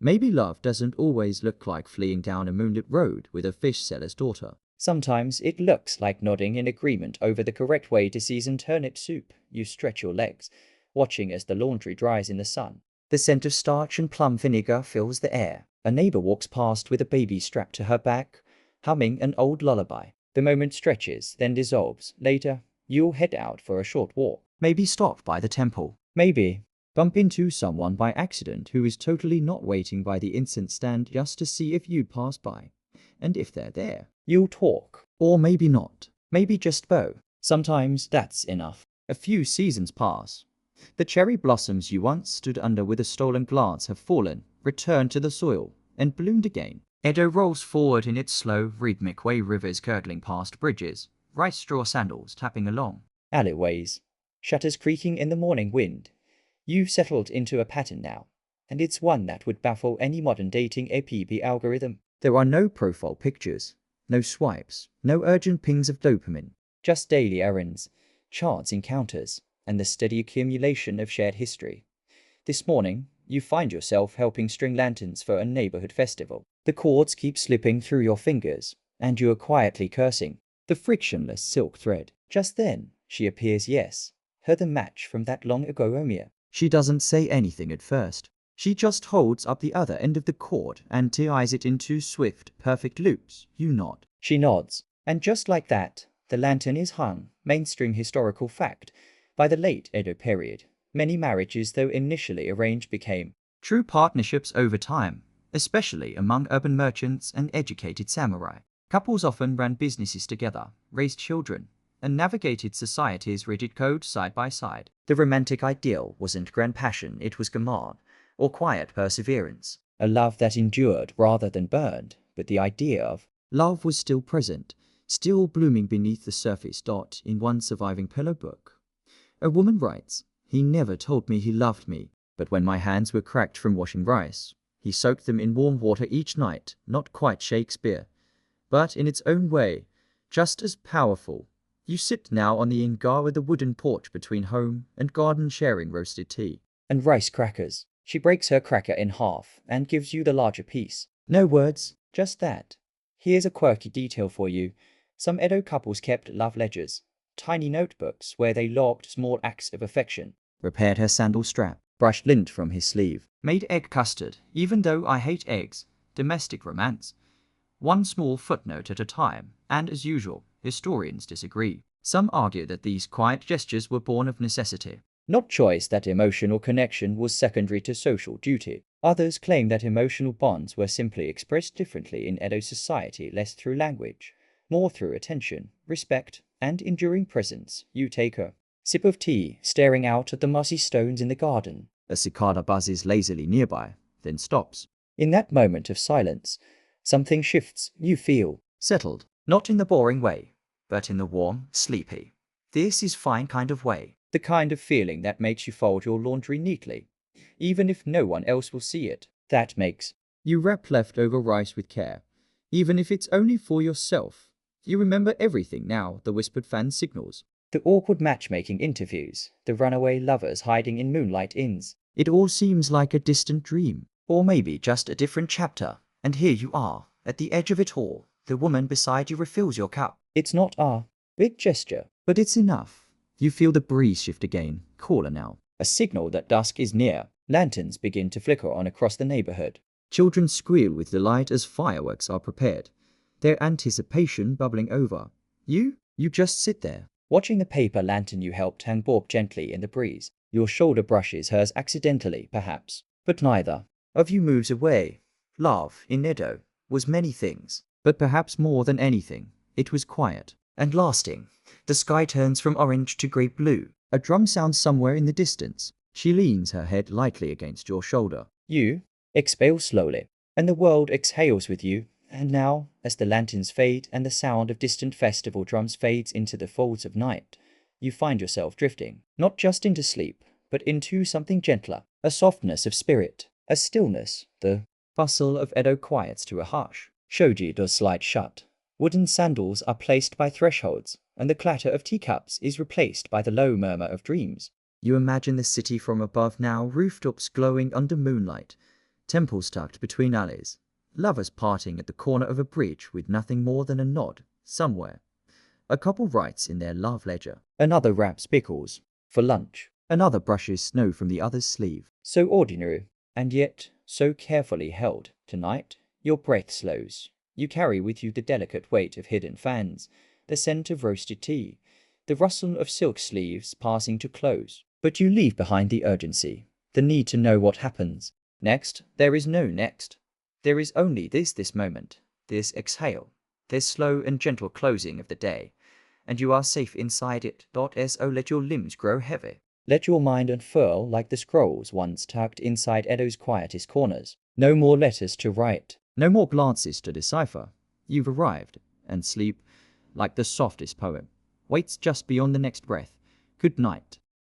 Maybe love doesn't always look like fleeing down a moonlit road with a fish seller's daughter. Sometimes it looks like nodding in agreement over the correct way to season turnip soup. You stretch your legs, watching as the laundry dries in the sun. The scent of starch and plum vinegar fills the air. A neighbor walks past with a baby strapped to her back, humming an old lullaby. The moment stretches, then dissolves. Later, you'll head out for a short walk. Maybe stop by the temple. Maybe bump into someone by accident who is totally not waiting by the incense stand just to see if you pass by. And if they're there, you'll talk. Or maybe not. Maybe just bow. Sometimes that's enough. A few seasons pass. The cherry blossoms you once stood under with a stolen glance have fallen, returned to the soil, and bloomed again. Edo rolls forward in its slow, rhythmic way, rivers curdling past bridges, rice straw sandals tapping along alleyways, shutters creaking in the morning wind. You've settled into a pattern now, and it's one that would baffle any modern dating app algorithm. There are no profile pictures, no swipes, no urgent pings of dopamine, just daily errands, chance encounters, and the steady accumulation of shared history. This morning, you find yourself helping string lanterns for a neighborhood festival. The cords keep slipping through your fingers, and you are quietly cursing. The frictionless silk thread. Just then, she appears. Yes, her the match from that long ago Omiya. She doesn't say anything at first. She just holds up the other end of the cord and ties it into swift, perfect loops. You nod. She nods. And just like that, the lantern is hung. Mainstream historical fact. By the late Edo period, many marriages, though initially arranged, became true partnerships over time, especially among urban merchants and educated samurai. Couples often ran businesses together, raised children, and navigated society's rigid code side by side. The romantic ideal wasn't grand passion, it was command, or quiet perseverance. A love that endured rather than burned, but the idea of love was still present, still blooming beneath the surface. In one surviving pillow book, a woman writes, "He never told me he loved me, but when my hands were cracked from washing rice, he soaked them in warm water each night." Not quite Shakespeare, but in its own way, just as powerful. You sit now on the ingawa, the wooden porch between home and garden, sharing roasted tea and rice crackers. She breaks her cracker in half and gives you the larger piece. No words, just that. Here's a quirky detail for you. Some Edo couples kept love ledgers, tiny notebooks where they logged small acts of affection. Repaired her sandal strap, brushed lint from his sleeve, made egg custard, even though I hate eggs. Domestic romance. One small footnote at a time, and as usual, historians disagree. Some argue that these quiet gestures were born of necessity, not choice, that emotional connection was secondary to social duty. Others claim that emotional bonds were simply expressed differently in Edo society, less through language, more through attention, respect, and enduring presence. You take a sip of tea, staring out at the mossy stones in the garden. A cicada buzzes lazily nearby, then stops. In that moment of silence, something shifts. You feel settled, Not in the boring way, but in the warm, sleepy. This is fine kind of way. The kind of feeling that makes you fold your laundry neatly, even if no one else will see it. That makes you wrap leftover rice with care, even if it's only for yourself. You remember everything now, the whispered fan signals. The awkward matchmaking interviews, the runaway lovers hiding in moonlight inns. It all seems like a distant dream, or maybe just a different chapter. And here you are, at the edge of it all. The woman beside you refills your cup. It's not a big gesture, but it's enough. You feel the breeze shift again, cooler now. A signal that dusk is near. Lanterns begin to flicker on across the neighborhood. Children squeal with delight as fireworks are prepared, their anticipation bubbling over. You just sit there, watching the paper lantern you helped hang bob gently in the breeze. Your shoulder brushes hers accidentally, perhaps, but neither of you moves away. Love, in Edo, was many things, but perhaps more than anything, it was quiet and lasting. The sky turns from orange to grey blue. A drum sounds somewhere in the distance. She leans her head lightly against your shoulder. You exhale slowly, and the world exhales with you. And now, as the lanterns fade and the sound of distant festival drums fades into the folds of night, you find yourself drifting, not just into sleep, but into something gentler, a softness of spirit, a stillness. The bustle of Edo quiets to a hush. Shoji doors slide shut. Wooden sandals are placed by thresholds, and the clatter of teacups is replaced by the low murmur of dreams. You imagine the city from above now, rooftops glowing under moonlight, temples tucked between alleys, lovers parting at the corner of a bridge with nothing more than a nod, somewhere. A couple writes in their love ledger. Another wraps pickles for lunch. Another brushes snow from the other's sleeve. So ordinary, and yet so carefully held. Tonight, your breath slows. You carry with you the delicate weight of hidden fans, the scent of roasted tea, the rustle of silk sleeves passing to close. But you leave behind the urgency, the need to know what happens. Next, there is no next. There is only this moment, this exhale, this slow and gentle closing of the day, and you are safe inside it. So let your limbs grow heavy. Let your mind unfurl like the scrolls once tucked inside Edo's quietest corners. No more letters to write, no more glances to decipher. You've arrived, and sleep, like the softest poem, waits just beyond the next breath. Good night.